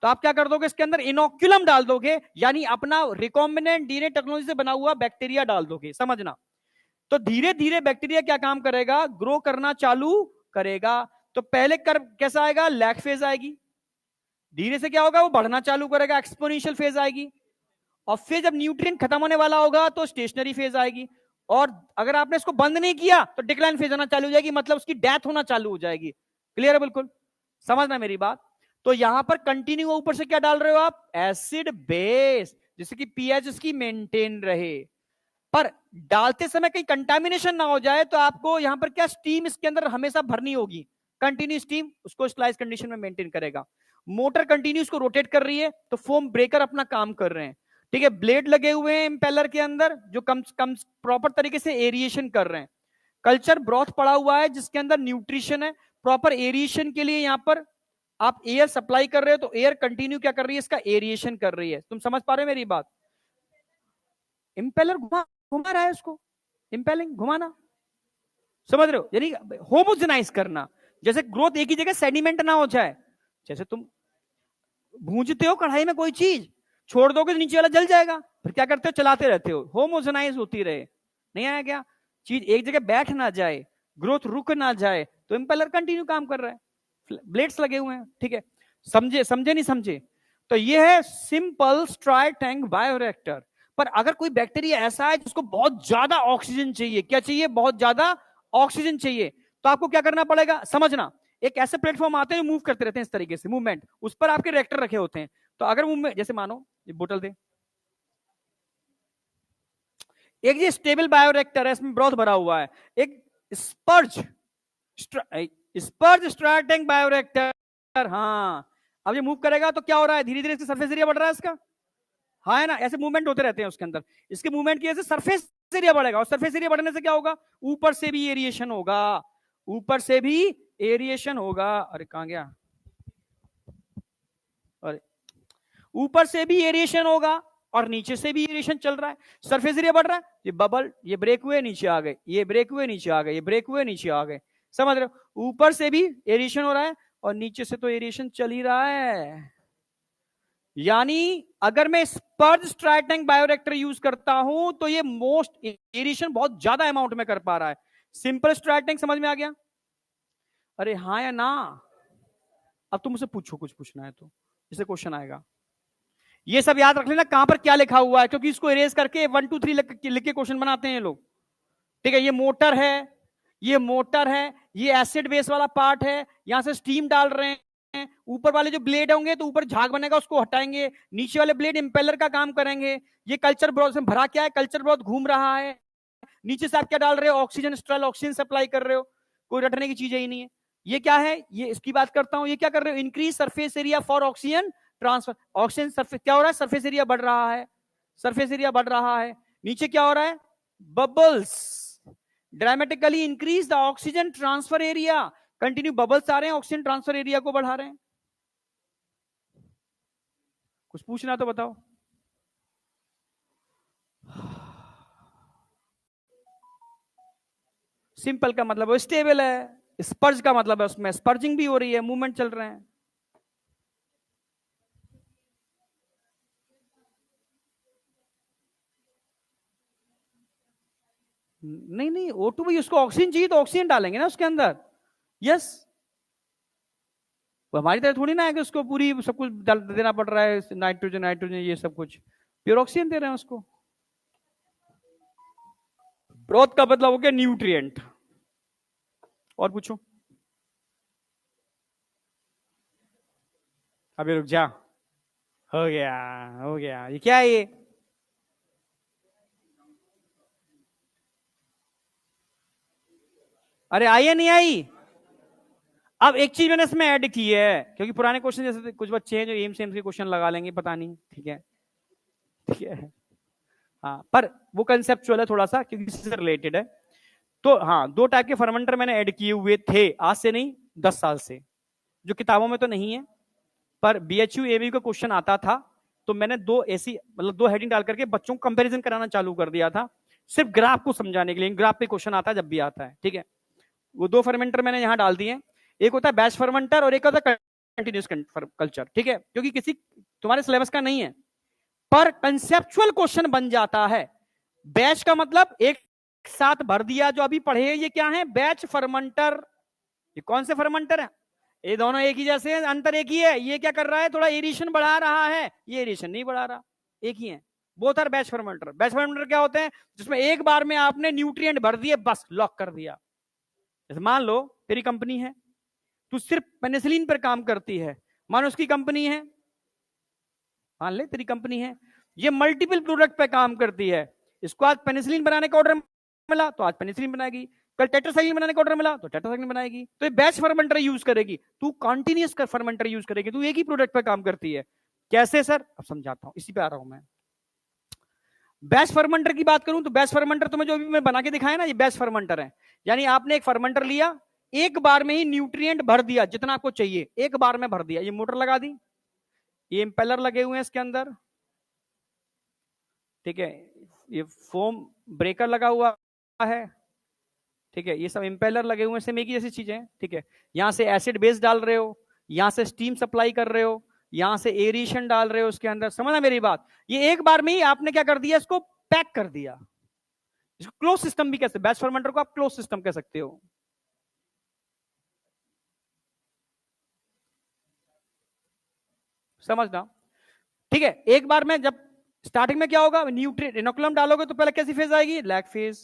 तो आप क्या कर दोगे? इसके अंदर इनोक्युलम डाल दोगे, यानी अपना रिकॉम्बिनेंट डीएनए टेक्नोलॉजी से बना हुआ बैक्टीरिया डाल दोगे, समझना। तो धीरे धीरे बैक्टीरिया क्या काम करेगा? ग्रो करना चालू करेगा। तो पहले कर कैसा आएगा? लैग फेज आएगी। धीरे से क्या होगा? वो बढ़ना चालू करेगा, एक्सपोनेंशियल फेज आएगी। और फिर जब न्यूट्रिएंट खत्म होने वाला होगा तो स्टेशनरी फेज आएगी। और अगर आपने इसको बंद नहीं किया तो डिक्लाइन फेज होना चालू हो जाएगी, मतलब उसकी डेथ होना चालू हो जाएगी। क्लियर है? बिल्कुल समझना मेरी बात। तो यहां पर कंटिन्यू ऊपर से क्या डाल रहे हो आप? एसिड बेस, जिससे कि पीएच इसकी मेंटेन रहे। पर डालते समय कहीं कंटामिनेशन ना हो जाए, तो आपको यहां पर क्या, स्टीम इसके अंदर हमेशा भरनी होगी। कंटिन्यू स्टीम उसको स्लाइस कंडीशन में मेंटेन करेगा। मोटर कंटिन्यू उसको रोटेट कर रही है, तो फोम ब्रेकर अपना काम कर रहे हैं। ठीक है, ब्लेड लगे हुए हैं इंपेलर के अंदर जो कम कम प्रॉपर तरीके से एरिएशन कर रहे हैं। कल्चर ब्रॉथ पड़ा हुआ है जिसके अंदर न्यूट्रिशन है। प्रॉपर एरिएशन के लिए यहां पर आप एयर सप्लाई कर रहे हो, तो एयर कंटिन्यू क्या कर रही है? इसका एरिएशन कर रही है। तुम समझ पा रहे हो मेरी बात? इंपेलर घुमा घुमा रहा है उसको, इंपेलिंग घुमाना, समझ रहे हो? यानी होमोजेनाइज करना, जैसे ग्रोथ एक ही जगह सेडिमेंट ना हो जाए। जैसे तुम भूंजते हो कढ़ाई में कोई चीज, छोड़ दोगे तो नीचे वाला जल जाएगा, फिर क्या करते हो? चलाते रहते हो, होमोजेनाइज होती रहे। नहीं आया क्या? चीज एक जगह बैठ ना जाए, ग्रोथ रुक ना जाए, तो इंपेलर कंटिन्यू काम कर रहा है, ब्लेड्स लगे हुए हैं। ठीक है, समझे? समझे नहीं समझे? तो ये है सिंपल स्ट्राई टैंक बायोरिएक्टर। पर अगर कोई बैक्टीरिया ऐसा है जिसको बहुत ज्यादा ऑक्सीजन चाहिए, क्या चाहिए? बहुत ज्यादा ऑक्सीजन चाहिए, तो आपको क्या करना पड़ेगा? समझना, एक ऐसे प्लेटफॉर्म आते हैं जो मूव करते रहते हैं इस तरीके से, मूवमेंट, उस पर आपके रिएक्टर रखे होते हैं। तो अगर मूवमेंट, जैसे मानो ये बोतल दे, एक ये स्टेबल बायोरिएक्टर है, इसमें ब्रॉथ भरा हुआ है। एक स्पर्ज स्पर्ज स्ट्राई टैंक बायोरिएक्टर, हाँ। अब ये मूव करेगा तो क्या हो रहा है? धीरे धीरे इसका सरफेस एरिया बढ़ रहा है इसका, हाँ है ना? ऐसे मूवमेंट होते रहते हैं उसके अंदर। इसके मूवमेंट की वजह से सरफेस एरिया बढ़ेगा, और सरफेस एरिया बढ़ने से क्या होगा? ऊपर से भी एरिएशन होगा, ऊपर से भी एरिएशन होगा। अरे कहां गया? अरे ऊपर से भी एरिएशन होगा और नीचे से भी एरिएशन चल रहा है, सरफेस एरिया बढ़ रहा है। ये बबल, ये ब्रेक हुए नीचे आ गए, ये ब्रेक हुए नीचे आ गए, ये ब्रेक हुए नीचे आ गए, समझ रहे हो? ऊपर से भी एरिएशन हो रहा है और नीचे से तो एरिएशन चल ही रहा है। यानी अगर मैं स्पर्ज स्ट्राई टैंक बायोरिएक्टर यूज करता हूं तो ये मोस्ट एरिएशन बहुत ज्यादा अमाउंट में कर पा रहा है। सिंपल स्ट्राई टैंक समझ में आ गया? अरे हाँ या ना? अब तुम मुझसे पूछो, कुछ पूछना है तो, इससे क्वेश्चन आएगा। ये सब याद रख लेना कहां पर क्या लिखा हुआ है, क्योंकि इसको इरेज करके 1 2 3 लिख के क्वेश्चन बनाते हैं लोग। ठीक है, ये मोटर है, ये मोटर है, ये एसिड बेस वाला पार्ट है, यहां से स्टीम डाल रहे हैं। ऊपर वाले जो ब्लेड होंगे तो ऊपर झाग बनेगा, उसको हटाएंगे। नीचे वाले ब्लेड इंपेलर का काम करेंगे। ये कल्चर ब्रॉथ में भरा क्या है? कल्चर ब्रॉथ घूम रहा है। नीचे से आप क्या डाल रहे हो? ऑक्सीजन, स्ट्रल ऑक्सीजन सप्लाई कर रहे हो, कोई रटने की चीज ही नहीं है। ये क्या है? ये इसकी बात करता हूं, ये क्या कर रहे हो? Increase surface area for oxygen transfer. Oxygen surface क्या हो रहा है? सरफेस एरिया बढ़ रहा है, सरफेस एरिया बढ़ रहा है। नीचे क्या हो रहा है? Bubbles, dramatically increase the oxygen transfer area. Continue bubbles आ रहे हैं, ऑक्सीजन ट्रांसफर एरिया को बढ़ा रहे हैं। कुछ पूछना तो बताओ। सिंपल का मतलब वो स्टेबल है, स्पर्ज का मतलब है उसमें स्पर्जिंग भी हो रही है, मूवमेंट चल रहे हैं। नहीं नहीं, O2 भी, उसको ऑक्सीजन चाहिए तो ऑक्सीजन डालेंगे ना उसके अंदर। यस, वो हमारी तरह थोड़ी ना है कि उसको पूरी सब कुछ देना पड़ रहा है, नाइट्रोजन नाइट्रोजन ये सब कुछ, प्योर ऑक्सीजन दे रहे हैं उसको। ब्रोथ का मतलब हो गया न्यूट्रिएंट। और पूछो, अभी रुक जा। हो गया, हो गया। ये क्या है ये? अरे आई है नहीं आई? अब एक चीज मैंने इसमें ऐड की है, क्योंकि पुराने क्वेश्चन जैसे कुछ बच्चे हैं जो एम्स एम्स के क्वेश्चन लगा लेंगे, पता नहीं। ठीक है, ठीक है, हाँ, पर वो कंसेप्चुअल है थोड़ा सा, क्योंकि इससे रिलेटेड है। तो हाँ, 2 टाइप के फर्मेंटर मैंने ऐड किए हुए थे, आज से नहीं 10 साल से, जो किताबों में तो नहीं है, पर BHU ABU का क्वेश्चन आता था तो मैंने 2 ऐसी मतलब 2 हेडिंग डाल करके बच्चों को कंपैरिजन कराना चालू कर दिया था, सिर्फ ग्राफ को समझाने के लिए। ग्राफ पे क्वेश्चन आता है जब भी आता है, ठीक है। वो 2 फर्मेंटर मैंने यहां डाल दिए, एक होता है बैच फर्मेंटर और एक होता है कंटिन्यूस कल्चर, ठीक है, क्योंकि किसी तुम्हारे सिलेबस का नहीं है पर कंसेप्चुअल क्वेश्चन बन जाता है। बैच का मतलब एक साथ भर दिया, जो अभी पढ़े ये क्या है, बैच फर्मेंटर। ये कौन से फर्मेंटर है, ये दोनों एक ही जैसे हैं, अंतर एक ही है, ये क्या कर रहा है, थोड़ा एरिएशन बढ़ा रहा है, ये एरिएशन नहीं बढ़ा रहा, एक ही है। Both are batch fermenter. Batch fermenter क्या होते हैं, जिसमें एक बार में आपने न्यूट्रिएंट भर दिए, बस लॉक कर दिया। जैसे मान लो तेरी कंपनी है, तू सिर्फ पेनिसिलिन पर काम करती है, मान उसकी कंपनी है, मान ले तेरी कंपनी है, ये मल्टीपल प्रोडक्ट पे काम करती है, इसको आज पेनिसिलिन बनाने का ऑर्डर मिला तो आज पेनिसिलिन बनाएगी, कल टेट्रासाइक्लिन बनाने का ऑर्डर मिला तो टेट्रासाइक्लिन बनाएगी। तो ये बैच फर्मेंटर यूज करेगी, तू कॉन्टिन्यूस फर्मेंटर यूज करेगी, तू एक ही प्रोडक्ट पे काम करती है। कैसे सर, अब समझाता हूं, इसी पे आ रहा हूं मैं। बैच फर्मेंटर की बात करूं तो बैच फर्मेंटर तुम्हें जो भी मैं बना के दिखाया ना, ये बैच फर्मेंटर है। यानी आपने एक फर्मेंटर लिया, एक बार में ही न्यूट्रिएंट भर दिया जितना आपको चाहिए, एक बार में भर दिया। ये मोटर लगा दी, ये इंपेलर लगे हुए हैं इसके अंदर, ठीक है, ये फोम ब्रेकर लगा हुआ है, ठीक है, ये सब इंपेलर लगे हुए हैं, सेम एक ही जैसी चीजें, ठीक है। यहां से एसिड बेस डाल रहे हो, यहां से स्टीम सप्लाई कर रहे हो, यहां से एरिएशन डाल रहे हो उसके अंदर, समझना मेरी बात। ये एक बार में ही आपने क्या कर दिया, इसको पैक कर दिया। इसको क्लोज सिस्टम भी कहते हैं, बैच फर्मेंटर को आप क्लोज सिस्टम कह सकते हो। समझना, ठीक है। एक बार में जब स्टार्टिंग में क्या होगा, न्यूट्रिएंट इनोकुलम डालोगे तो पहले कैसी फेज आएगी, लैग फेज,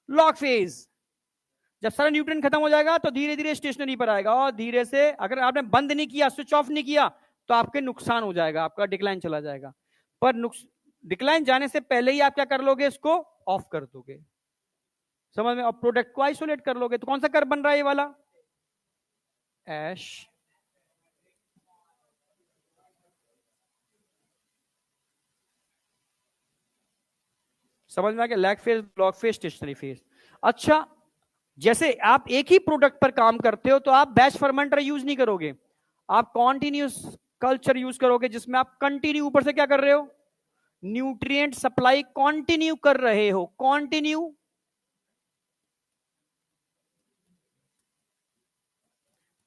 लॉग फेज। जब सारा न्यूट्रिएंट खत्म हो जाएगा तो धीरे धीरे स्टेशनरी पर आएगा, और धीरे से अगर आपने बंद नहीं किया, स्विच ऑफ नहीं किया, तो आपके नुकसान हो जाएगा, आपका डिक्लाइन चला जाएगा। पर डिक्लाइन जाने से पहले ही आप क्या कर लोगे, इसको ऑफ कर दोगे, समझ में। और प्रोडक्ट को आइसोलेट कर लोगे। तो कौन सा कर्व बन रहा है, ये वाला ऐश, समझ में आ गया, lag phase, log phase, stationary phase. अच्छा, जैसे आप एक ही प्रोडक्ट पर काम करते हो तो आप बैच फर्मेंटर यूज नहीं करोगे, आप कॉन्टिन्यूस कल्चर यूज करोगे, जिसमें आप कंटिन्यू ऊपर से क्या कर रहे हो, न्यूट्रिएंट सप्लाई कंटिन्यू कर रहे हो, कंटिन्यू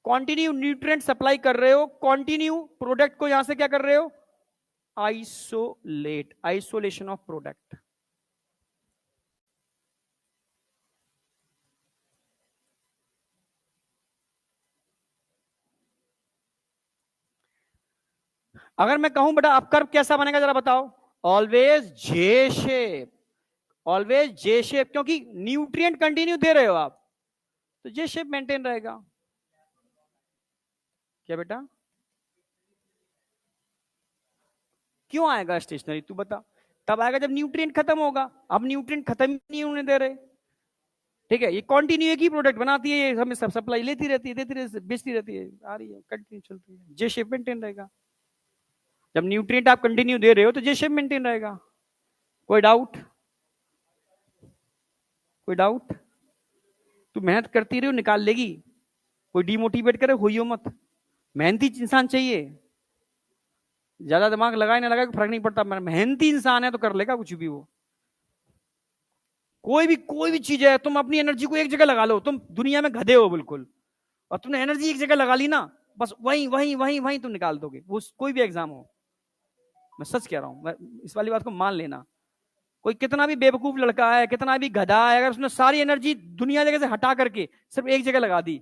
कंटिन्यू न्यूट्रिएंट सप्लाई कर रहे हो, कंटिन्यू प्रोडक्ट को यहां से क्या कर रहे हो, आइसोलेट, आइसोलेशन ऑफ प्रोडक्ट। अगर मैं कहूं बेटा अब कर्व कैसा बनेगा जरा बताओ, ऑलवेज जे शेप, ऑलवेज जे शेप, क्योंकि न्यूट्रिएंट कंटिन्यू दे रहे हो आप, तो जे शेप मेंटेन रहेगा। क्या बेटा, क्यों आएगा स्टेशनरी, तू बता। तब आएगा जब न्यूट्रिएंट खत्म होगा, अब न्यूट्रिएंट खत्म ही नहीं होने दे रहे, ठीक है। ये कंटिन्यू एक ही प्रोडक्ट बनाती है, ये हमें सब सप्लाई लेती रहती है, देती रहती है, बेचती रहती है, आ रही है, कंटिन्यू चलती है, जे शेप मेंटेन रहेगा। जब न्यूट्रिएंट आप कंटिन्यू दे रहे हो तो जे शेप मेंटेन रहेगा। कोई डाउट, कोई डाउट, तू मेहनत करती रही हो, निकाल लेगी, कोई डिमोटिवेट करे होइयो मत, मेहनती इंसान चाहिए, ज्यादा दिमाग लगाए ना लगाए फर्क नहीं पड़ता, मेहनती इंसान है तो कर लेगा कुछ भी वो। कोई भी चीज है, तुम अपनी एनर्जी को एक जगह लगा लो, तुम दुनिया में गधे हो बिल्कुल, और तुमने एनर्जी एक जगह लगा ली ना, बस वहीं वहीं वहीं वहीं तुम निकाल दोगे, वो कोई भी एग्जाम हो। मैं सच कह रहा हूं, इस वाली बात को मान लेना। कोई कितना भी बेवकूफ लड़का है, कितना भी गधा है, अगर उसने सारी एनर्जी दुनिया जगह से हटा करके सिर्फ एक जगह लगा दी,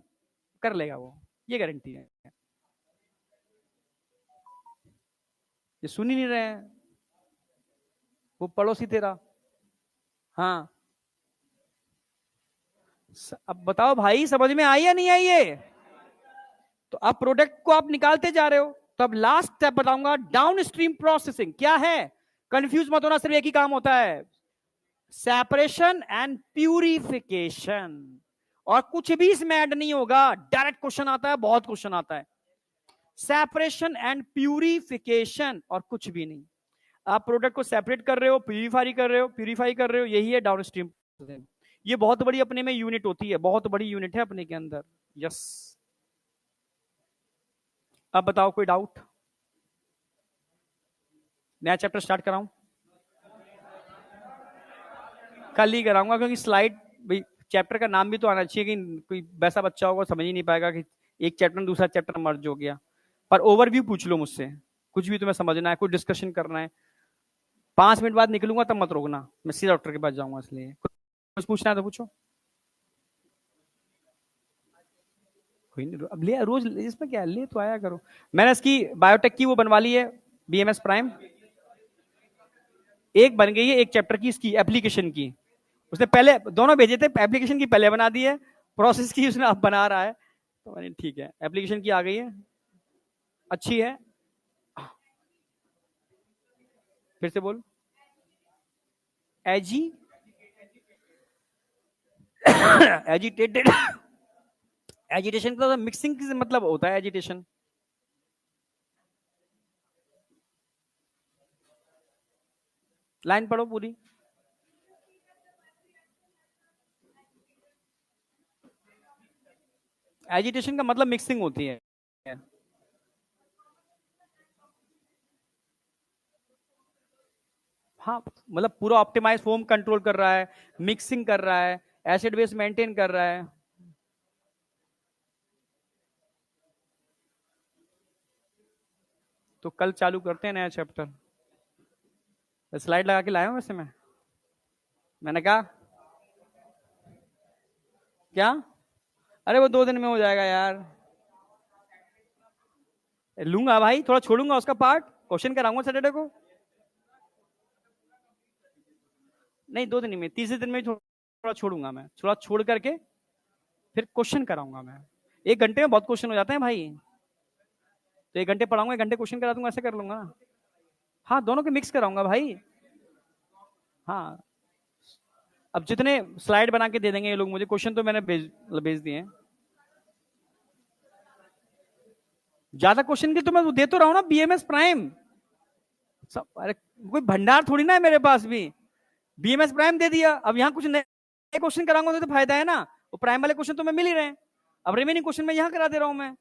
कर लेगा वो, ये गारंटी है। ये सुन ही नहीं रहे हैं, वो पड़ोसी तेरा, हाँ। अब बताओ भाई, समझ में आई या नहीं आई ये। तो अब प्रोडक्ट को आप निकालते जा रहे हो, तो अब लास्ट स्टेप बताऊंगा, डाउन स्ट्रीम प्रोसेसिंग क्या है। कंफ्यूज मत होना, सिर्फ एक ही काम होता है, सेपरेशन एंड प्यूरिफिकेशन, और कुछ भी इसमें ऐड नहीं होगा। डायरेक्ट क्वेश्चन आता है, बहुत क्वेश्चन आता है, सेपरेशन एंड प्यूरिफिकेशन, और कुछ भी नहीं। आप प्रोडक्ट को सेपरेट कर रहे हो, प्यूरिफाई कर रहे हो, यही है डाउन स्ट्रीम प्रोसेसिंग। ये बहुत बड़ी अपने में यूनिट होती है, बहुत बड़ी यूनिट है अपने के अंदर। यस। अब बताओ कोई डाउट? नया चैप्टर स्टार्ट कराऊं? कल ही कराऊंगा, क्योंकि स्लाइड भाई, चैप्टर का नाम भी तो आना चाहिए, कि कोई वैसा बच्चा होगा समझ ही नहीं पाएगा कि एक चैप्टर दूसरा चैप्टर मर्ज हो गया। पर ओवरव्यू पूछ लो मुझसे, कुछ भी तुम्हें समझना है, कुछ डिस्कशन करना है, 5 मिनट बाद निकलूंगा तब मत रोकना, मैं सीधा डॉक्टर के पास जाऊंगा। इसलिए कुछ पूछना है तो पूछो। कोई नहीं, अब ले रोज इसमें क्या है, ले तो आया करो। मैंने इसकी बायोटेक की वो बनवा ली है, बीएमएस प्राइम। एक बन गई है, एक चैप्टर की इसकी एप्लीकेशन की। उसने पहले दोनों भेजे थे, एप्लीकेशन की पहले बना दी है, प्रोसेस की उसने अब बना रहा है। तो मैंने ठीक है, एप्लीकेशन की आ गई है, अच्छी है। फिर से बोल। एजी एजिटेटेड। एजिटेशन का मिक्सिंग का मतलब होता है एजिटेशन। लाइन पढ़ो पूरी। एजिटेशन का मतलब मिक्सिंग होती है। हाँ, मतलब पूरा ऑप्टिमाइज फॉर्म कंट्रोल कर रहा है, मिक्सिंग कर रहा है, एसिड बेस मेंटेन कर रहा है। तो कल चालू करते हैं नया चैप्टर। स्लाइड लगा के लाया हूं वैसे मैंने कहा क्या? अरे वो 2 दिन में हो जाएगा यार। लूंगा भाई, थोड़ा छोड़ूंगा उसका पार्ट, क्वेश्चन कराऊंगा सैटरडे को। नहीं, 2 दिन में, तीसरे दिन में थोड़ा छोड़ूंगा मैं, थोड़ा छोड़ करके फिर क्वेश्चन कराऊंगा मैं। 1 घंटे में बहुत क्वेश्चन हो जाते हैं भाई। तो 1 घंटे पढ़ाऊंगा, 1 घंटे क्वेश्चन करा दूंगा, ऐसे कर लूंगा ना। हाँ, दोनों के मिक्स कराऊंगा भाई। हाँ, अब जितने स्लाइड बना के दे देंगे ये लोग मुझे, क्वेश्चन तो मैंने भेज दिए हैं। ज्यादा क्वेश्चन की तो मैं दे तो रहा हूँ ना, बीएमएस प्राइम। सब, अरे कोई भंडार थोड़ी ना है मेरे पास भी। बीएमएस प्राइम दे दिया, अब यहाँ कुछ नए क्वेश्चन कराऊंगा तो फायदा है ना। वो प्राइम वाले क्वेश्चन तो मैं मिल ही रहे हैं, अब रिमेनिंग क्वेश्चन मैं यहाँ करा दे रहा हूँ मैं।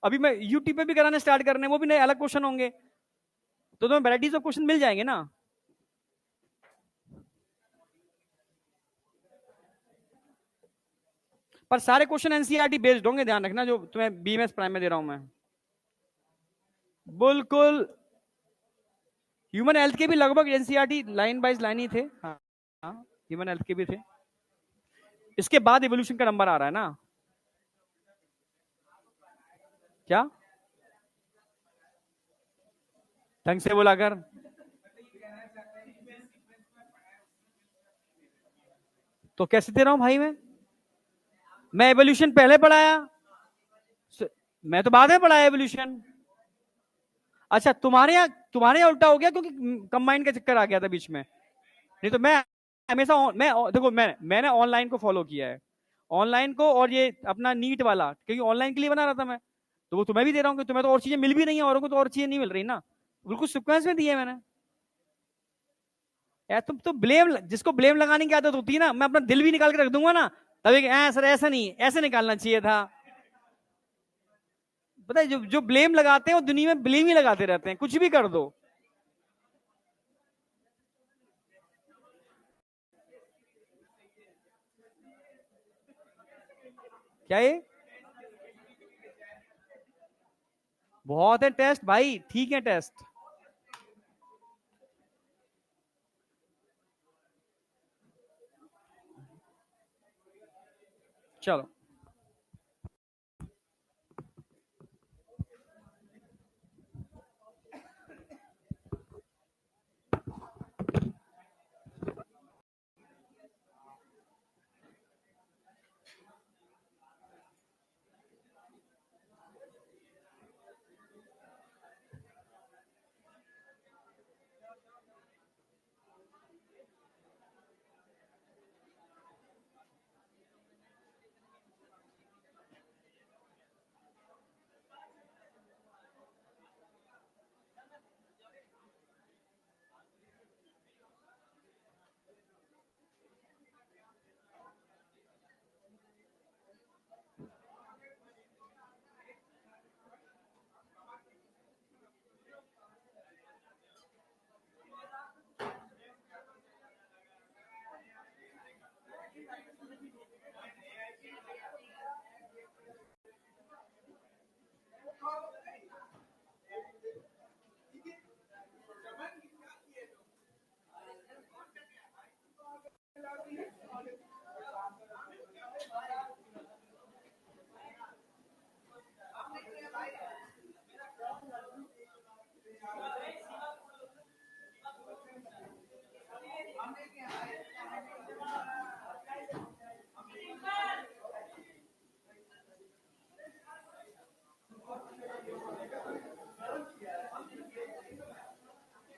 अभी मैं यूट्यूब पे भी कराने स्टार्ट करने, वो भी नए अलग क्वेश्चन होंगे, तो तुम्हें वैराइटीज ऑफ क्वेश्चन मिल जाएंगे ना। पर सारे क्वेश्चन एनसीईआरटी बेस्ड होंगे, ध्यान रखना, जो तुम्हें बीएमएस प्राइम में दे रहा हूं मैं। बिल्कुल। ह्यूमन हेल्थ के भी लगभग एनसीईआरटी लाइन बाइज लाइन ही थे। हाँ, ह्यूमन हेल्थ के भी थे। इसके बाद इवोल्यूशन का नंबर आ रहा है ना। क्या? ढंग से बोला कर। तो कैसे दे रहा हूं भाई मैं एवोल्यूशन पहले पढ़ाया। मैं तो बाद में पढ़ाया एवोल्यूशन। अच्छा, तुम्हारे यहाँ उल्टा हो गया, क्योंकि कंबाइन का चक्कर आ गया था बीच में। नहीं तो मैं हमेशा मैं देखो, मैंने ऑनलाइन को फॉलो किया है, ऑनलाइन को, और ये अपना नीट वाला, क्योंकि ऑनलाइन के लिए बना रहा था मैं। तो वो तुम्हें भी दे रहा हूँ, कि तुम्हें तो और चीजें मिल भी रही हैं, औरों को तो और चीजें नहीं मिल रही ना। बिल्कुल सीक्वेंस में दिए मैंने। यार तुम तो ब्लेम, जिसको ब्लेम लगाने की आदत होती है ना, मैं अपना दिल भी निकाल के रख दूंगा ना, तभी सर ऐसा नहीं, ऐसे निकालना चाहिए था। पता है, जो जो ब्लेम लगाते हैं वो दुनिया में ब्लेम ही लगाते रहते हैं, कुछ भी कर दो। क्या ये? बहुत है टेस्ट भाई, ठीक है टेस्ट। चलो।